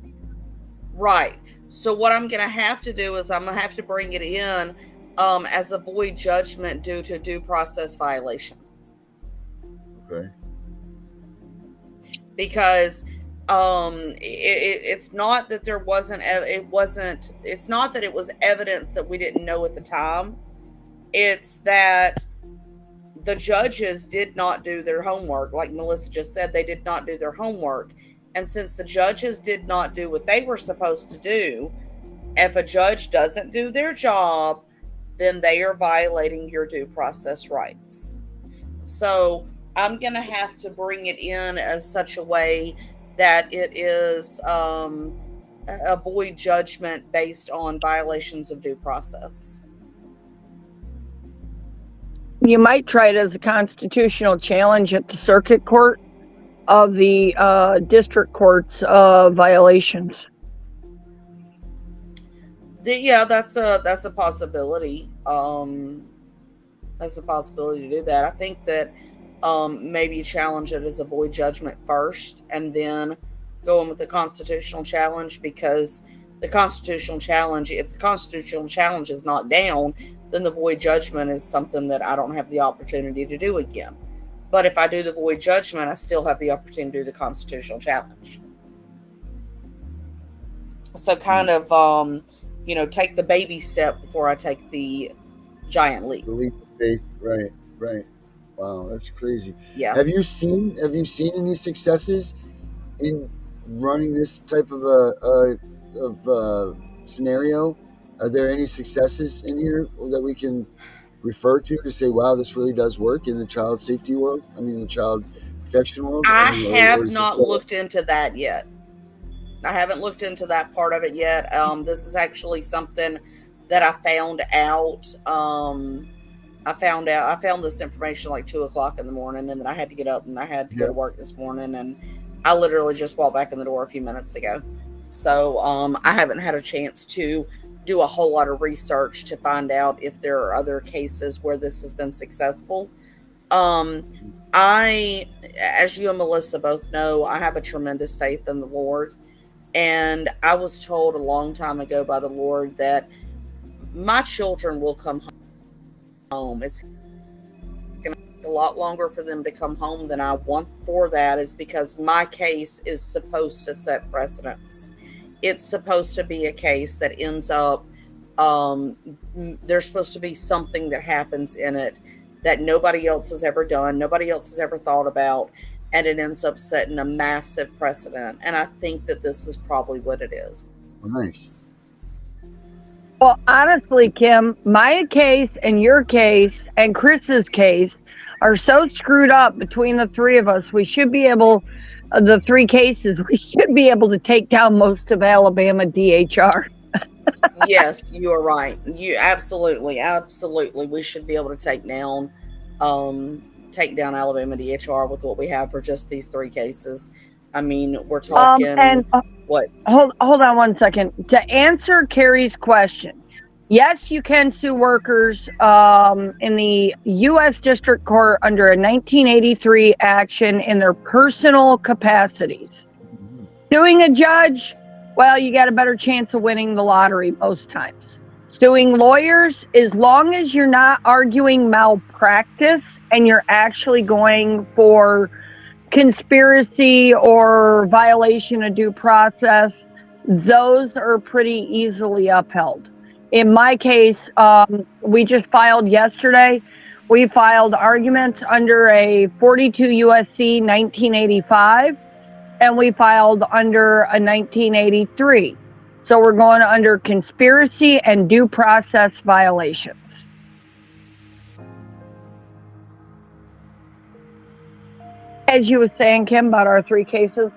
Right. So what I'm going to have to do is I'm going to have to bring it in as a void judgment due to due process violation. Okay. Because it's not that there wasn't, it's not that it was evidence that we didn't know at the time. It's that the judges did not do their homework. Like Melissa just said, they did not do their homework. And since the judges did not do what they were supposed to do, if a judge doesn't do their job, then they are violating your due process rights. So I'm going to have to bring it in as such a way that it is a void judgment based on violations of due process. You might try it as a constitutional challenge at the circuit court of the district court's violations. Yeah, that's a possibility. That's a possibility to do that. I think that maybe you challenge it as a void judgment first and then go in with the constitutional challenge, because the constitutional challenge, if the constitutional challenge is not down, then the void judgment is something that I don't have the opportunity to do again. But if I do the void judgment, I still have the opportunity to do the constitutional challenge. So kind of, take the baby step before I take the giant leap. The leap of faith, right. Wow, that's crazy. Yeah. Have you seen any successes in running this type of a scenario? Are there any successes in here that we can refer to say, wow, this really does work in the child safety world? I mean, the child objectionable? I mean, or have is this not looked into that yet. I haven't looked into that part of it yet. This is actually something that I found out. I found this information like 2:00 in the morning, and then I had to get up and I had to go to work this morning, and I literally just walked back in the door a few minutes ago. So I haven't had a chance to do a whole lot of research to find out if there are other cases where this has been successful. I, as you and Melissa both know, I have a tremendous faith in the Lord. And I was told a long time ago by the Lord that my children will come home. It's going to take a lot longer for them to come home than I want. For that is because my case is supposed to set precedents. It's supposed to be a case that ends up, there's supposed to be something that happens in it that nobody else has ever done, nobody else has ever thought about, and it ends up setting a massive precedent. And I think that this is probably what it is. Nice. Well, honestly, Kim, my case and your case and Chris's case are so screwed up between the three of us. We should be able, the three cases, we should be able to take down most of Alabama DHR. Yes, you are right. You absolutely. We should be able to take down Alabama DHR with what we have for just these three cases. I mean, we're talking what? Hold on one second. To answer Carrie's question, yes, you can sue workers in the U.S. District Court under a 1983 action in their personal capacities. Suing a judge, well, you got a better chance of winning the lottery most times. Suing lawyers, as long as you're not arguing malpractice and you're actually going for conspiracy or violation of due process, those are pretty easily upheld. In my case, we just filed yesterday. We filed arguments under a 42 USC 1985, and we filed under a 1983. So we're going under conspiracy and due process violations. As you were saying, Kim, about our three cases.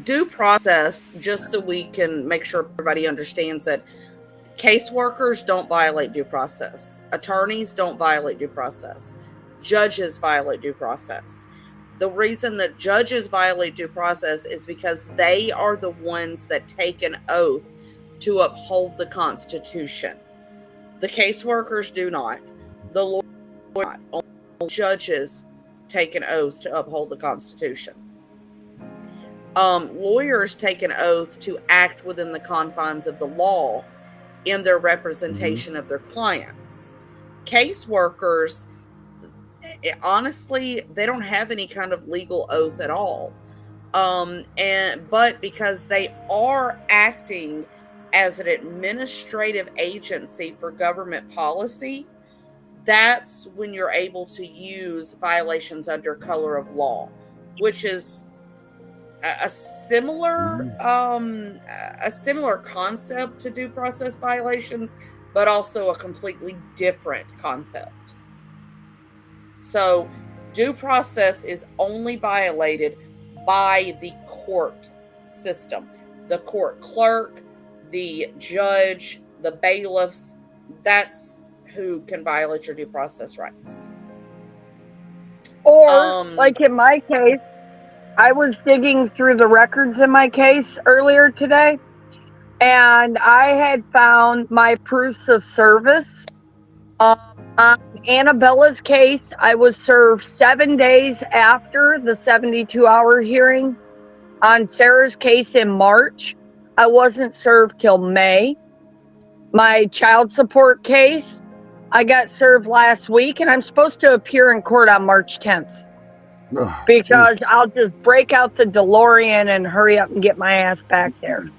Due process, just so we can make sure everybody understands that caseworkers don't violate due process. Attorneys don't violate due process. Judges violate due process. The reason that judges violate due process is because they are the ones that take an oath to uphold the Constitution. The caseworkers do not. The lawyers do not. Only judges take an oath to uphold the Constitution. Lawyers take an oath to act within the confines of the law in their representation of their clients. Caseworkers, honestly, they don't have any kind of legal oath at all. But because they are acting as an administrative agency for government policy, that's when you're able to use violations under color of law, which is a similar concept to due process violations, but also a completely different concept. So due process is only violated by the court system, the court clerk, the judge, the bailiffs. That's who can violate your due process rights. Or, like in my case, I was digging through the records in my case earlier today, and I had found my proofs of service. On Annabella's case, I was served 7 days after the 72-hour hearing. On Sarah's case in March, I wasn't served till May. My child support case, I got served last week, and I'm supposed to appear in court on March 10th. Because I'll just break out the DeLorean and hurry up and get my ass back there.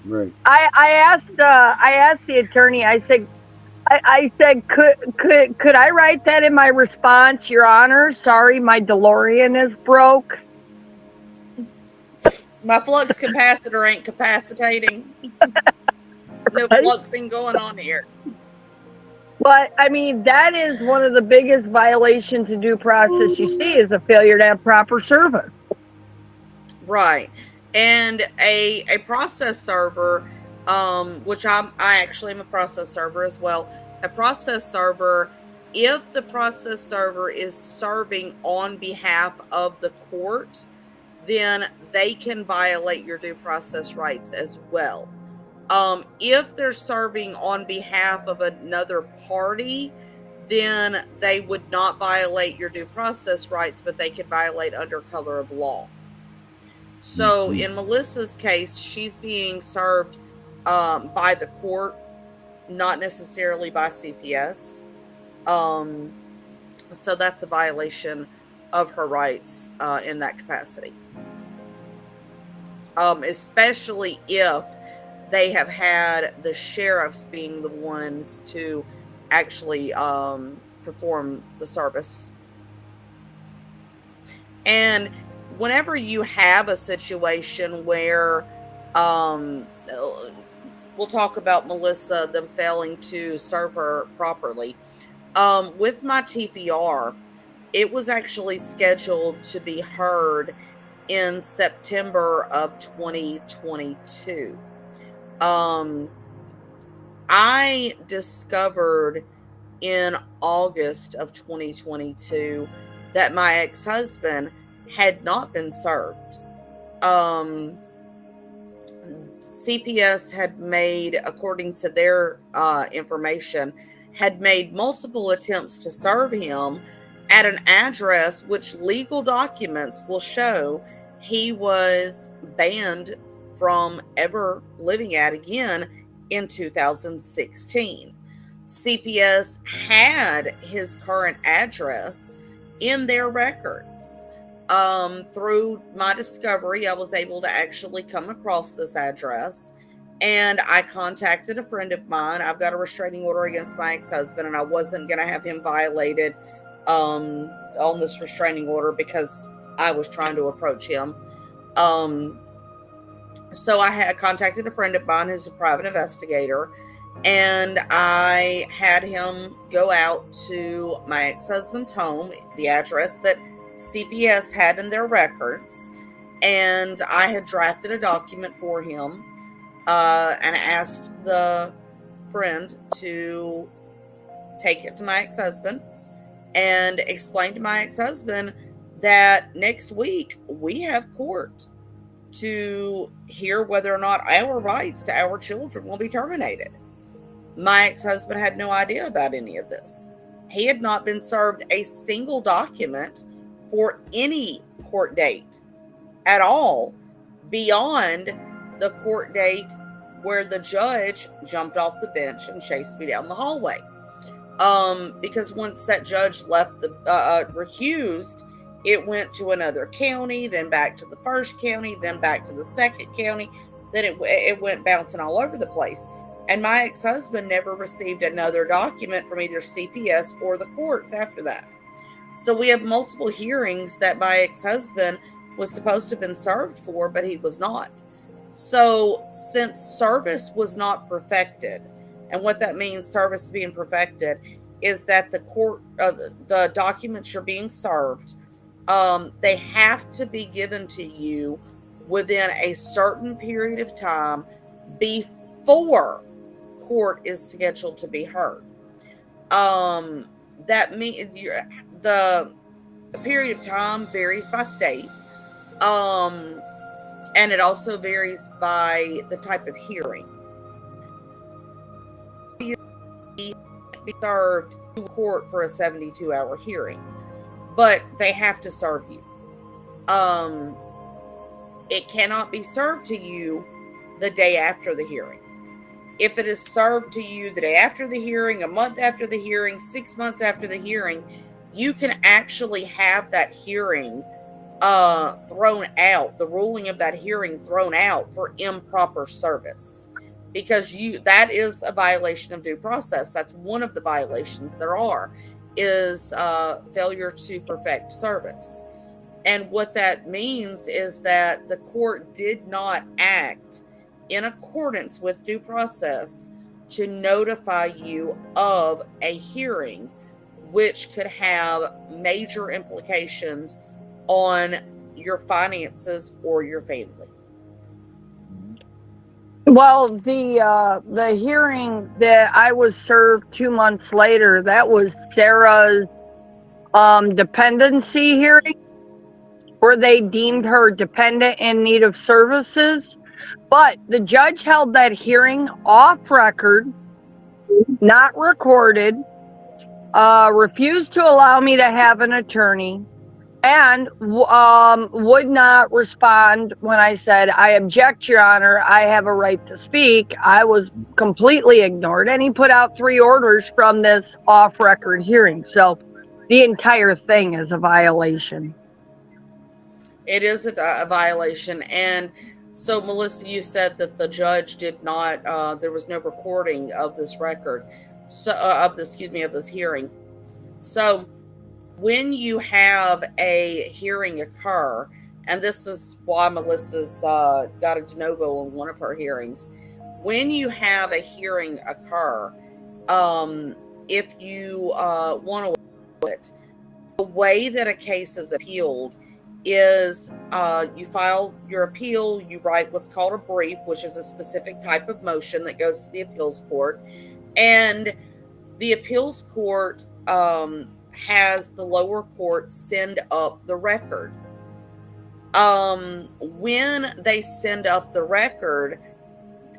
Right. I asked the attorney. I said, could I write that in my response, Your Honor? Sorry, my DeLorean is broke. My flux capacitor ain't capacitating. No fluxing going on here. But I mean, that is one of the biggest violations of due process you see is a failure to have proper service. Right. And a process server, which I actually am a process server as well. A process server, if the process server is serving on behalf of the court, then they can violate your due process rights as well. If they're serving on behalf of another party, then they would not violate your due process rights, but they could violate under color of law. So in Melissa's case, she's being served by the court, not necessarily by CPS. So that's a violation of her rights in that capacity. Especially if they have had the sheriffs being the ones to actually perform the service. And whenever you have a situation where we'll talk about Melissa, them failing to serve her properly. With my TPR, it was actually scheduled to be heard in September of 2022. I discovered in August of 2022 that my ex-husband had not been served. CPS had made, according to their information, had made multiple attempts to serve him at an address which legal documents will show he was banned from ever living at again in 2016. CPS had his current address in their records. Through my discovery, I was able to actually come across this address, and I contacted a friend of mine. I've got a restraining order against my ex-husband, and I wasn't going to have him violated on this restraining order because I was trying to approach him. So I had contacted a friend of mine who's a private investigator, and I had him go out to my ex-husband's home, the address that CPS had in their records, and I had drafted a document for him and asked the friend to take it to my ex-husband and explain to my ex-husband that next week we have court to hear whether or not our rights to our children will be terminated. My ex-husband had no idea about any of this. He had not been served a single document for any court date at all beyond the court date where the judge jumped off the bench and chased me down the hallway. Because once that judge left the recused, it went to another county, then back to the first county, then back to the second county. Then it went bouncing all over the place. And my ex-husband never received another document from either CPS or the courts after that. So we have multiple hearings that my ex-husband was supposed to have been served for, but he was not. So since service was not perfected, and what that means, service being perfected, is that the court, the documents you're being served, they have to be given to you within a certain period of time before court is scheduled to be heard. That means the period of time varies by state, and it also varies by the type of hearing. You be served to court for a 72-hour hearing, but they have to serve you. It cannot be served to you the day after the hearing. If it is served to you the day after the hearing, a month after the hearing, 6 months after the hearing, you can actually have that hearing thrown out, the ruling of that hearing thrown out for improper service, because that is a violation of due process. That's one of the violations there are, is failure to perfect service. And what that means is that the court did not act in accordance with due process to notify you of a hearing, which could have major implications on your finances or your family. Well, the hearing that I was served 2 months later, that was Sarah's dependency hearing, where they deemed her dependent in need of services. But the judge held that hearing off record, not recorded, refused to allow me to have an attorney, and would not respond when I said, I object, Your Honor, I have a right to speak. I was completely ignored, and he put out 3 orders from this off-record hearing. So the entire thing is a violation. It is a violation. And so, Melissa, you said that the judge did not, there was no recording of this record, so of this hearing. So when you have a hearing occur, and this is why Melissa's got a de novo on one of her hearings, when you have a hearing occur, if you want to it, the way that a case is appealed is you file your appeal, you write what's called a brief, which is a specific type of motion that goes to the appeals court, and the appeals court has the lower court send up the record. When they send up the record,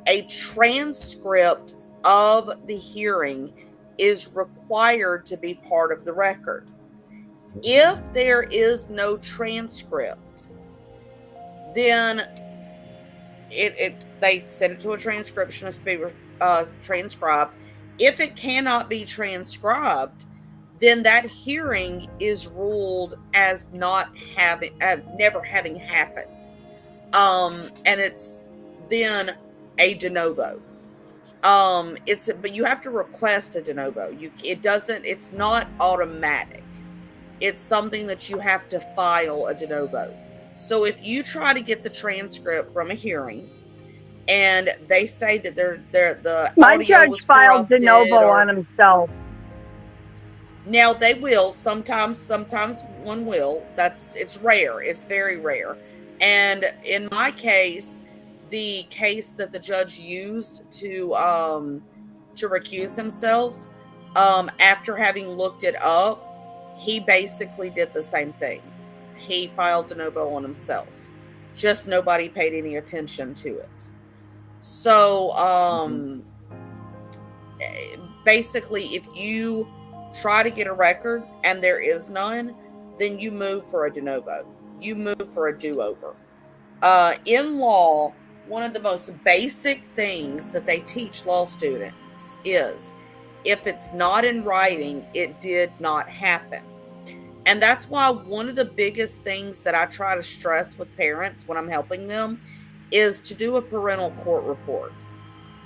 a transcript of the hearing is required to be part of the record. If there is no transcript, then they send it to a transcriptionist to be transcribed. If it cannot be transcribed, then that hearing is ruled as not having, never having happened, and it's then a de novo. But you have to request a de novo. It's not automatic. It's something that you have to file a de novo. So if you try to get the transcript from a hearing, and they say that the My audio judge was filed de corrupted, novo on himself. Now they will sometimes one will. It's rare. It's very rare. And in my case, the case that the judge used to recuse himself, after having looked it up, he basically did the same thing. He filed de novo on himself. Just nobody paid any attention to it. So basically, if you try to get a record and there is none, then you move for a de novo. You move for a do-over. In law, one of the most basic things that they teach law students is, if it's not in writing, it did not happen. And that's why one of the biggest things that I try to stress with parents when I'm helping them is to do a parental court report.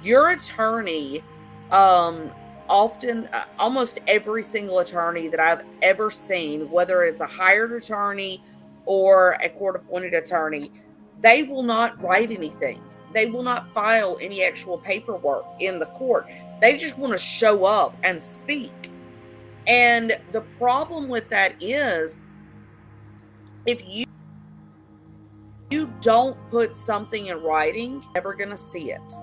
Your attorney, often, almost every single attorney that I've ever seen, whether it's a hired attorney or a court-appointed attorney, they will not write anything. They will not file any actual paperwork in the court. They just want to show up and speak. And the problem with that is, if you don't put something in writing, you're never going to see it.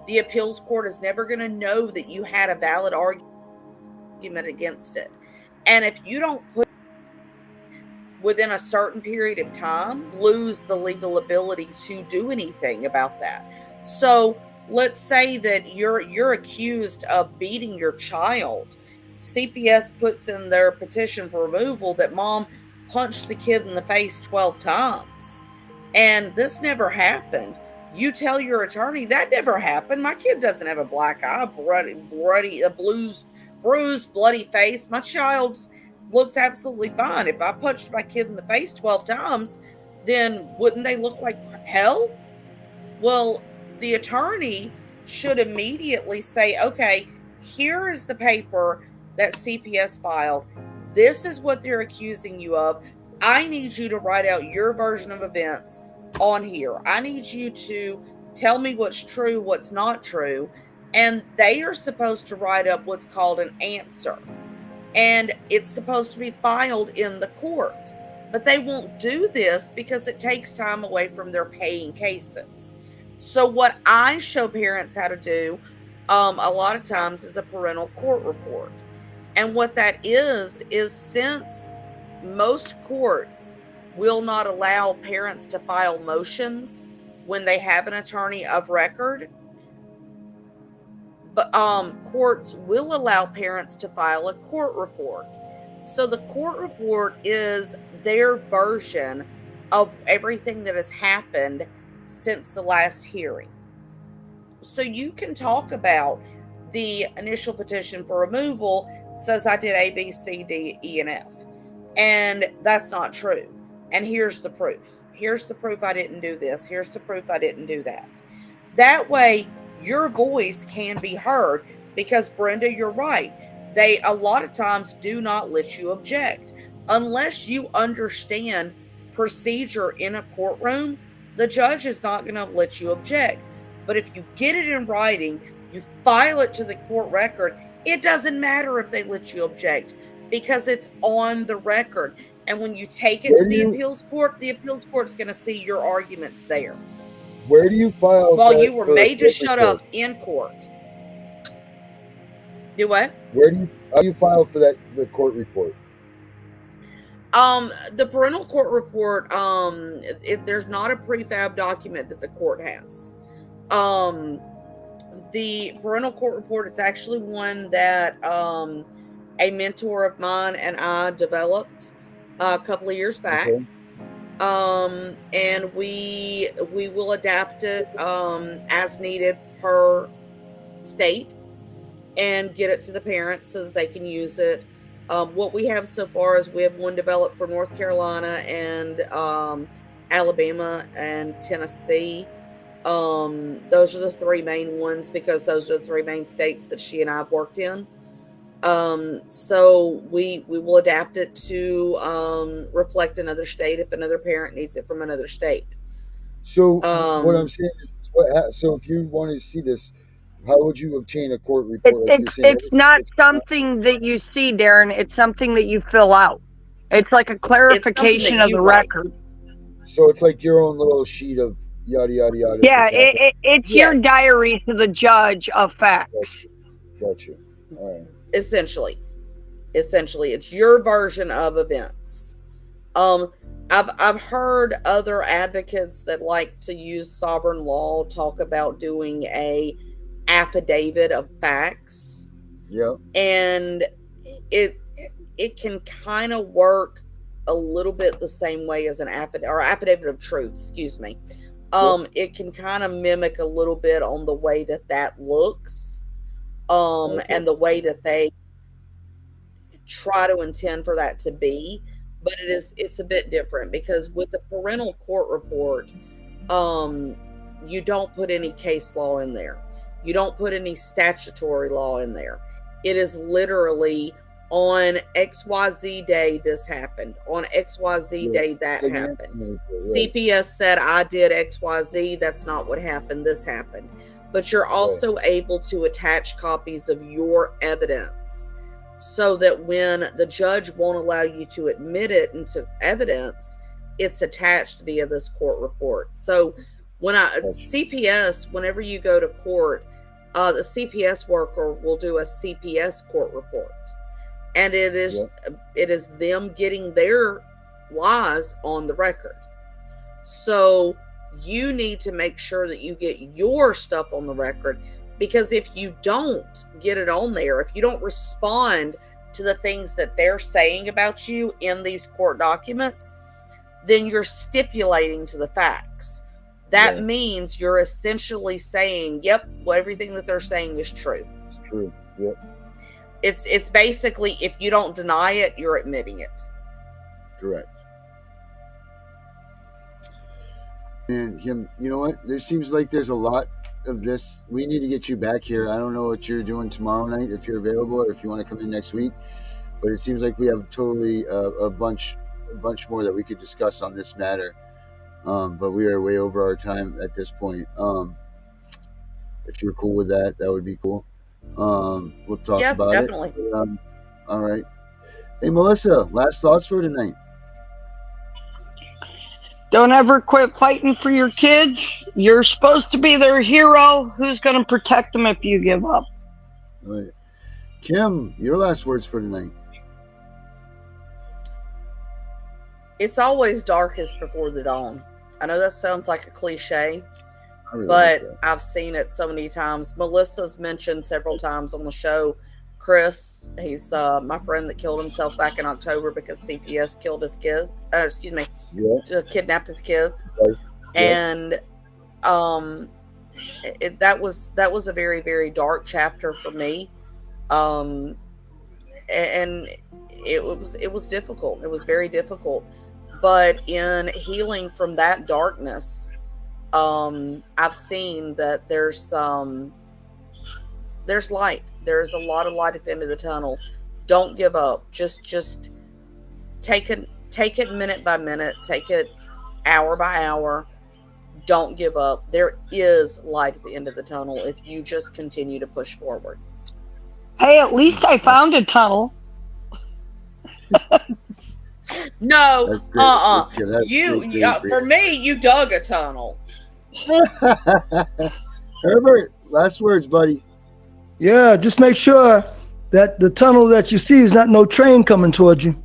The appeals court is never going to know that you had a valid argument against it. And if you don't put within a certain period of time, lose the legal ability to do anything about that. So let's say that you're accused of beating your child. CPS puts in their petition for removal that mom punched the kid in the face 12 times. And this never happened. You tell your attorney, that never happened. My kid doesn't have a black eye, bruised, bloody face. My child looks absolutely fine. If I punched my kid in the face 12 times, then wouldn't they look like hell? Well, the attorney should immediately say, okay, here is the paper that CPS filed. This is what they're accusing you of. I need you to write out your version of events on here. I need you to tell me what's true, what's not true. and they are supposed to write up what's called an answer, and it's supposed to be filed in the court. But they won't do this because it takes time away from their paying cases. So what I show parents how to do a lot of times is a parental court report. And what that is since most courts will not allow parents to file motions when they have an attorney of record, but courts will allow parents to file a court report. So the court report is their version of everything that has happened since the last hearing. So you can talk about the initial petition for removal says I did A, B, C, D, E, and F. And that's not true. And here's the proof. Here's the proof I didn't do this. Here's the proof I didn't do that. That way, your voice can be heard, because Brenda, you're right. They a lot of times do not let you object. Unless you understand procedure in a courtroom, the judge is not going to let you object. But if you get it in writing, you file it to the court record, it doesn't matter if they let you object, because it's on the record. And when you take it to the appeals court's going to see your arguments there. Where do you file? While you were made to shut up in court. Do what? How do you file for the court report? The parental court report, there's not a prefab document that the court has. The parental court report is actually one that a mentor of mine and I developed a couple of years back. Okay. And we will adapt it as needed per state and get it to the parents so that they can use it. What we have so far is we have one developed for North Carolina and Alabama and Tennessee. Those are the three main ones, because those are the three main states that she and I have worked in. So we will adapt it to reflect another state if another parent needs it from another state. So what I'm saying is, so if you want to see this, how would you obtain a court report? It's not something that you see, Darren. It's something that you fill out. It's like a clarification of the record. So it's like your own little sheet of yada yada yada. Yeah, it's your diary to the judge of facts. Gotcha. All right. Essentially, it's your version of events. I've heard other advocates that like to use sovereign law talk about doing a affidavit of facts. Yeah. And it can kind of work a little bit the same way as an affidavit of truth, excuse me. It can kind of mimic a little bit on the way that looks, and the way that they try to intend for that to be. But it's a bit different, because with the parental court report, you don't put any case law in there. You don't put any statutory law in there. It is literally on XYZ day this happened. On XYZ day that happened. CPS said I did XYZ. That's not what happened. This happened. But you're also able to attach copies of your evidence, so that when the judge won't allow you to admit it into evidence, it's attached via this court report. So when CPS, whenever you go to court, the CPS worker will do a CPS court report. And it is them getting their lies on the record. So you need to make sure that you get your stuff on the record, because if you don't get it on there, if you don't respond to the things that they're saying about you in these court documents, then you're stipulating to the facts. That means you're essentially saying, yep, everything that they're saying is true. It's true. Yep. It's basically, if you don't deny it, you're admitting it. Correct. And you know what? There seems like there's a lot of this. We need to get you back here. I don't know what you're doing tomorrow night, if you're available, or if you want to come in next week. But it seems like we have totally a bunch more that we could discuss on this matter. But we are way over our time at this point. if you're cool with that, that would be cool. We'll talk Yeah, about definitely. it. All right. Hey, Melissa, last thoughts for tonight? Don't ever quit fighting for your kids. You're supposed to be their hero. Who's going to protect them if you give up? All right. Kim, your last words for tonight. It's always darkest before the dawn. I know that sounds like a cliche, I really but like I've seen it so many times. Melissa's mentioned several times on the show. Chris, he's my friend that killed himself back in October because CPS killed his kids. Kidnapped his kids, Right. and that was a very, very dark chapter for me, and it was difficult. It was very difficult, but in healing from that darkness, I've seen that there's light. There's a lot of light at the end of the tunnel. Don't give up. Just take it minute by minute. Take it hour by hour. Don't give up. There is light at the end of the tunnel if you just continue to push forward. Hey, at least I found a tunnel. No, That's good. That's great. for me, you dug a tunnel. Herbert, last words, buddy. Yeah, just make sure that the tunnel that you see is not no train coming towards you.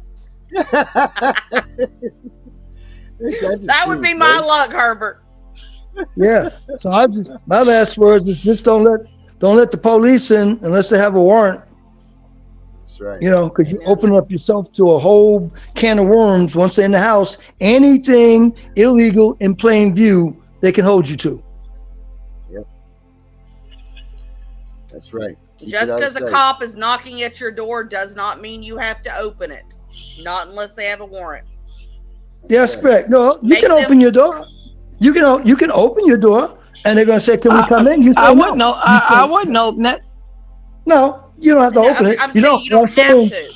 That would be my luck, Herbert. Yeah. So my last words is just don't let the police in unless they have a warrant. That's right. You know, because you open up yourself to a whole can of worms once they're in the house. Anything illegal in plain view, they can hold you to. Yep. That's right. Keep Just it out of because a sight. cop is knocking at your door does not mean you have to open it. Not unless they have a warrant. That's correct. No, you Make can them- open your door. You can open your door, and they're gonna say, "Can we come in?" You say I no. wouldn't know. You say, I wouldn't open it. No, you don't have to open it. I'm You saying don't. you don't have to.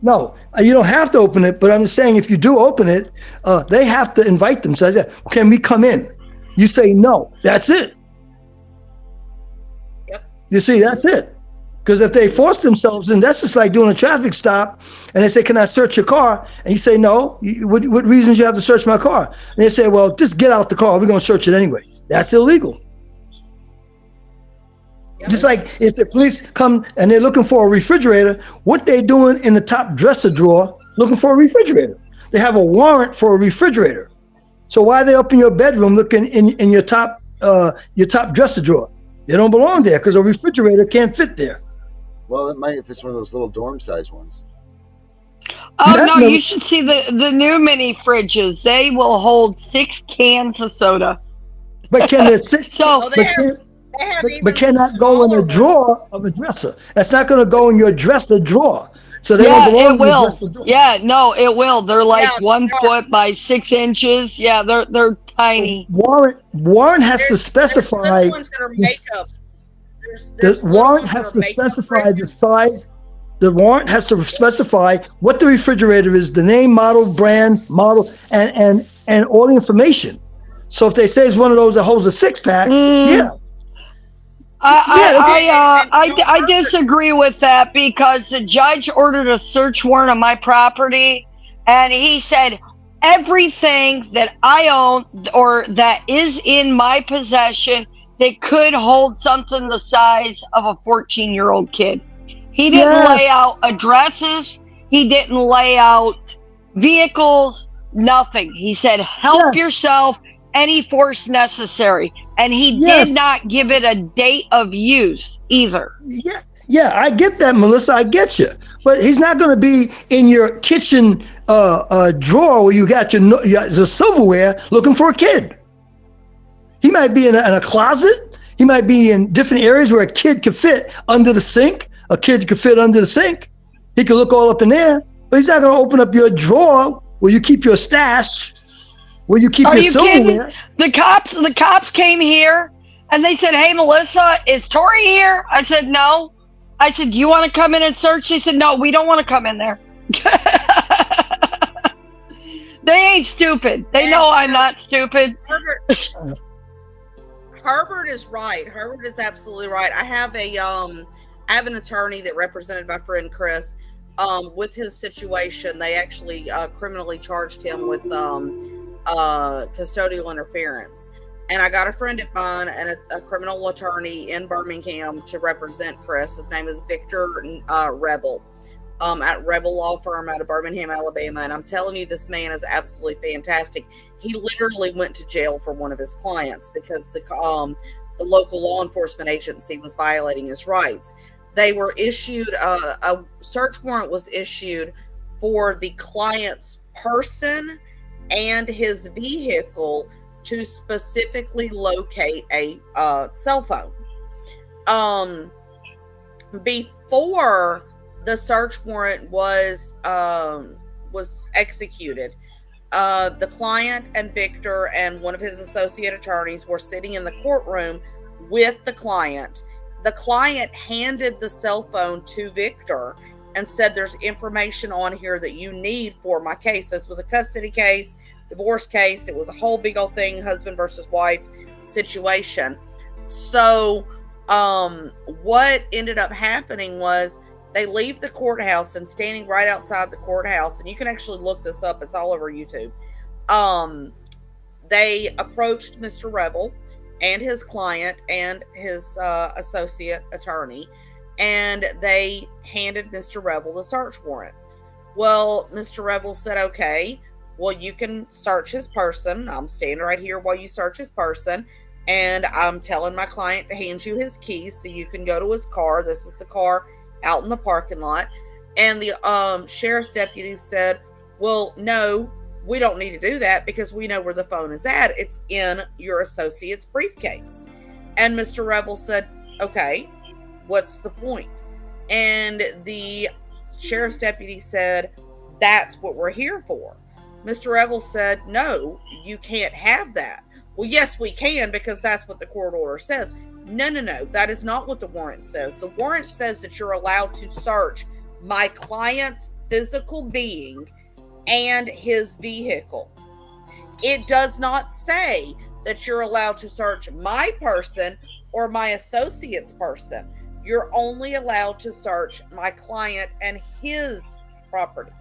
No, you don't have to open it. But I'm just saying, if you do open it, they have to invite themselves. Can we come in? You say no. That's it. Yep. You see, that's it. Because if they force themselves in, that's just like doing a traffic stop, and they say, "Can I search your car?" And you say, "No. What reasons you have to search my car?" And they say, "Well, just get out the car. We're going to search it anyway." That's illegal. Yep. Just like if the police come and they're looking for a refrigerator, what they doing in the top dresser drawer looking for a refrigerator? They have a warrant for a refrigerator. So why are they up in your bedroom looking in your top dresser drawer? They don't belong there because a refrigerator can't fit there. Well, it might if it's one of those little dorm size ones. Oh That no, never- you should see the new mini fridges. They will hold 6 cans of soda. But can the six? So Oh, they have even But cannot go in smaller a ones. drawer of a dresser. That's not going to go in your dresser drawer. So they yeah, don't belong it in your will. dresser drawer. Yeah, no, it will. They're like Yeah, 1 they foot by 6 inches. Yeah, they're tiny. Warrant has to There's specify. little ones that are the- makeup. The There's little warrant ones that has are to makeup specify the fridges. size. The warrant has to specify what the refrigerator is, the name, model, brand, model, and all the information. So if they say it's one of those that holds a 6-pack, yeah, I disagree with that because the judge ordered a search warrant on my property, and he said everything that I own or that is in my possession that could hold something the size of a 14-year-old kid. He didn't Yes. lay out addresses. He didn't lay out vehicles. Nothing. He said, "Help Yes. yourself. Any force necessary." And he Yes. did not give it a date of use either. Yeah, I get that, Melissa. I get you, but he's not going to be in your kitchen drawer where you got your silverware looking for a kid. He might be in a closet. He might be in different areas where a kid could fit under the sink. A kid could fit under the sink. He could look all up in there, but he's not going to open up your drawer where you keep your stash, where you keep Are your you silverware. kidding? The cops came here and they said, "Hey, Melissa, is Tori here?" I said, "No." I said, "Do you want to come in and search?" They said, "No, we don't want to come in there." They ain't stupid. They know I'm not stupid. Herbert is right. Herbert is absolutely right. I have an attorney that represented my friend Chris. With his situation, they actually criminally charged him with custodial interference. And I got a friend of mine and a criminal attorney in Birmingham to represent Chris. His name is Victor Rebel, at Rebel Law Firm out of Birmingham, Alabama. And I'm telling you, this man is absolutely fantastic. He literally went to jail for one of his clients because the local law enforcement agency was violating his rights. They were issued, a search warrant was issued for the client's person and his vehicle to specifically locate a cell phone. Before the search warrant was executed, the client and Victor and one of his associate attorneys were sitting in the courtroom with the client. The client handed the cell phone to Victor and said, there's information on here that you need for my case. This was a custody case, divorce case. It was a whole big old thing, husband versus wife situation. So what ended up happening was they leave the courthouse, and standing right outside the courthouse, and you can actually look this up, it's all over YouTube. They approached Mr. Rebel and his client and his associate attorney, and they handed Mr. Rebel the search warrant. Well, Mr. Rebel said, okay, well, you can search his person. I'm standing right here while you search his person, and I'm telling my client to hand you his keys so you can go to his car. This is the car out in the parking lot. And the sheriff's deputy said, well, no, we don't need to do that because we know where the phone is at. It's in your associate's briefcase. And Mr. Rebel said, okay, what's the point? And the sheriff's deputy said, that's what we're here for. Mr. Rebel said, no, you can't have that. Well, yes, we can, because that's what the court order says. No, that is not what the warrant says. The warrant says that you're allowed to search my client's physical being and his vehicle. It does not say that you're allowed to search my person or my associate's person. You're only allowed to search my client and his property.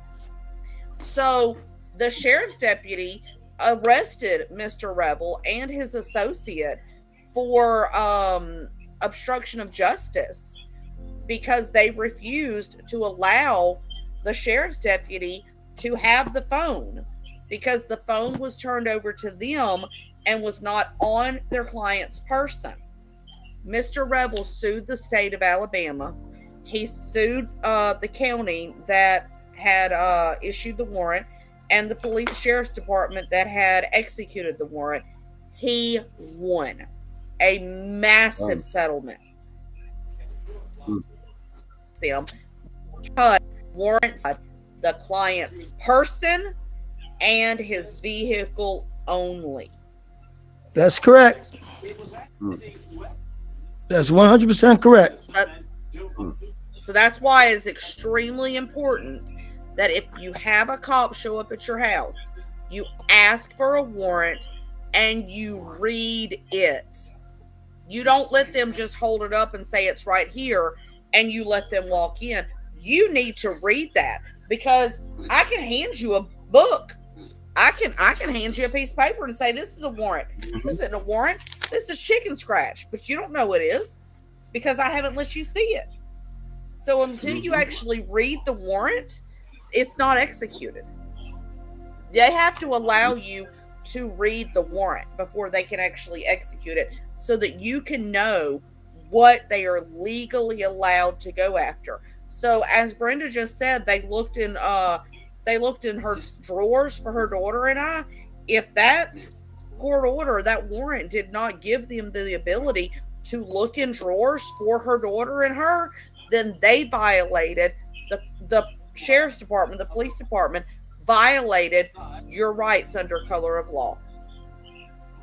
So the sheriff's deputy arrested Mr. Rebel and his associate for obstruction of justice because they refused to allow the sheriff's deputy to have the phone, because the phone was turned over to them and was not on their client's person. Mr. Rebel sued the state of Alabama. He sued the county that had issued the warrant and the sheriff's department that had executed the warrant. He won a massive settlement. Them because warrants the client's person and his vehicle only. That's correct. That's 100% correct. So that's why it's extremely important that if you have a cop show up at your house, you ask for a warrant and you read it. You don't let them just hold it up and say it's right here and you let them walk in. You need to read that, because I can hand you a book. I can hand you a piece of paper and say, this is a warrant. This isn't a warrant. This is chicken scratch, but you don't know it is because I haven't let you see it. So until you actually read the warrant, it's not executed. They have to allow you to read the warrant before they can actually execute it, so that you can know what they are legally allowed to go after. So as Brenda just said, they looked in her drawers for her daughter and I. If that court order, that warrant did not give them the ability to look in drawers for her daughter and her, then they violated the sheriff's department, the police department violated your rights under color of law.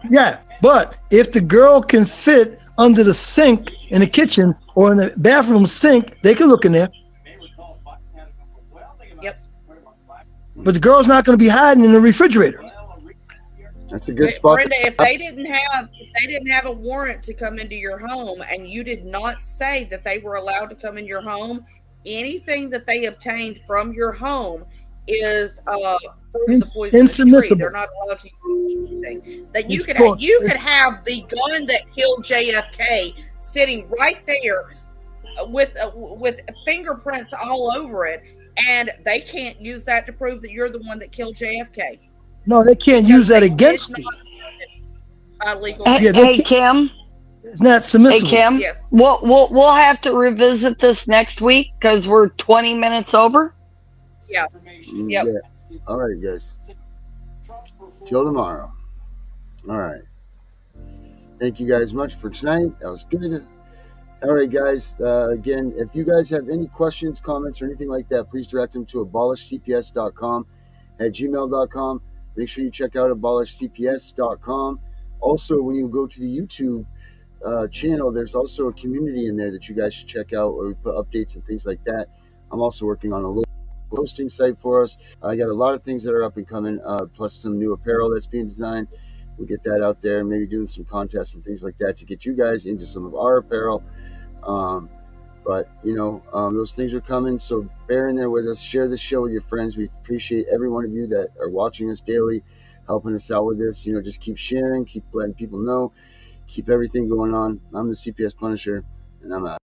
Yeah, but if the girl can fit under the sink in the kitchen or in the bathroom sink, they can look in there. Yep. But the girl's not going to be hiding in the refrigerator. That's a good spot. Brenda, if they didn't have a warrant to come into your home and you did not say that they were allowed to come in your home, anything that they obtained from your home is fruit of the poisonous tree. They're not allowed to use anything. That you could have the gun that killed JFK sitting right there with fingerprints all over it, and they can't use that to prove that you're the one that killed JFK. No, they can't use that against me. Hey, Kim. It's not submissible. Hey, Kim. Yes. We'll have to revisit this next week because we're 20 minutes over. Yeah. Yep. Yeah. All right, guys. Till tomorrow. All right. Thank you guys much for tonight. That was good. All right, guys. Again, if you guys have any questions, comments, or anything like that, please direct them to abolishcps.com@gmail.com. Make sure you check out abolishcps.com. Also, when you go to the YouTube channel, there's also a community in there that you guys should check out where we put updates and things like that. I'm also working on a little hosting site for us. I got a lot of things that are up and coming, plus some new apparel that's being designed. We'll get that out there, maybe doing some contests and things like that to get you guys into some of our apparel. But those things are coming, so bear in there with us. Share this show with your friends. We appreciate every one of you that are watching us daily, helping us out with this. Just keep sharing, keep letting people know, keep everything going on. I'm the CPS Punisher, and I'm out.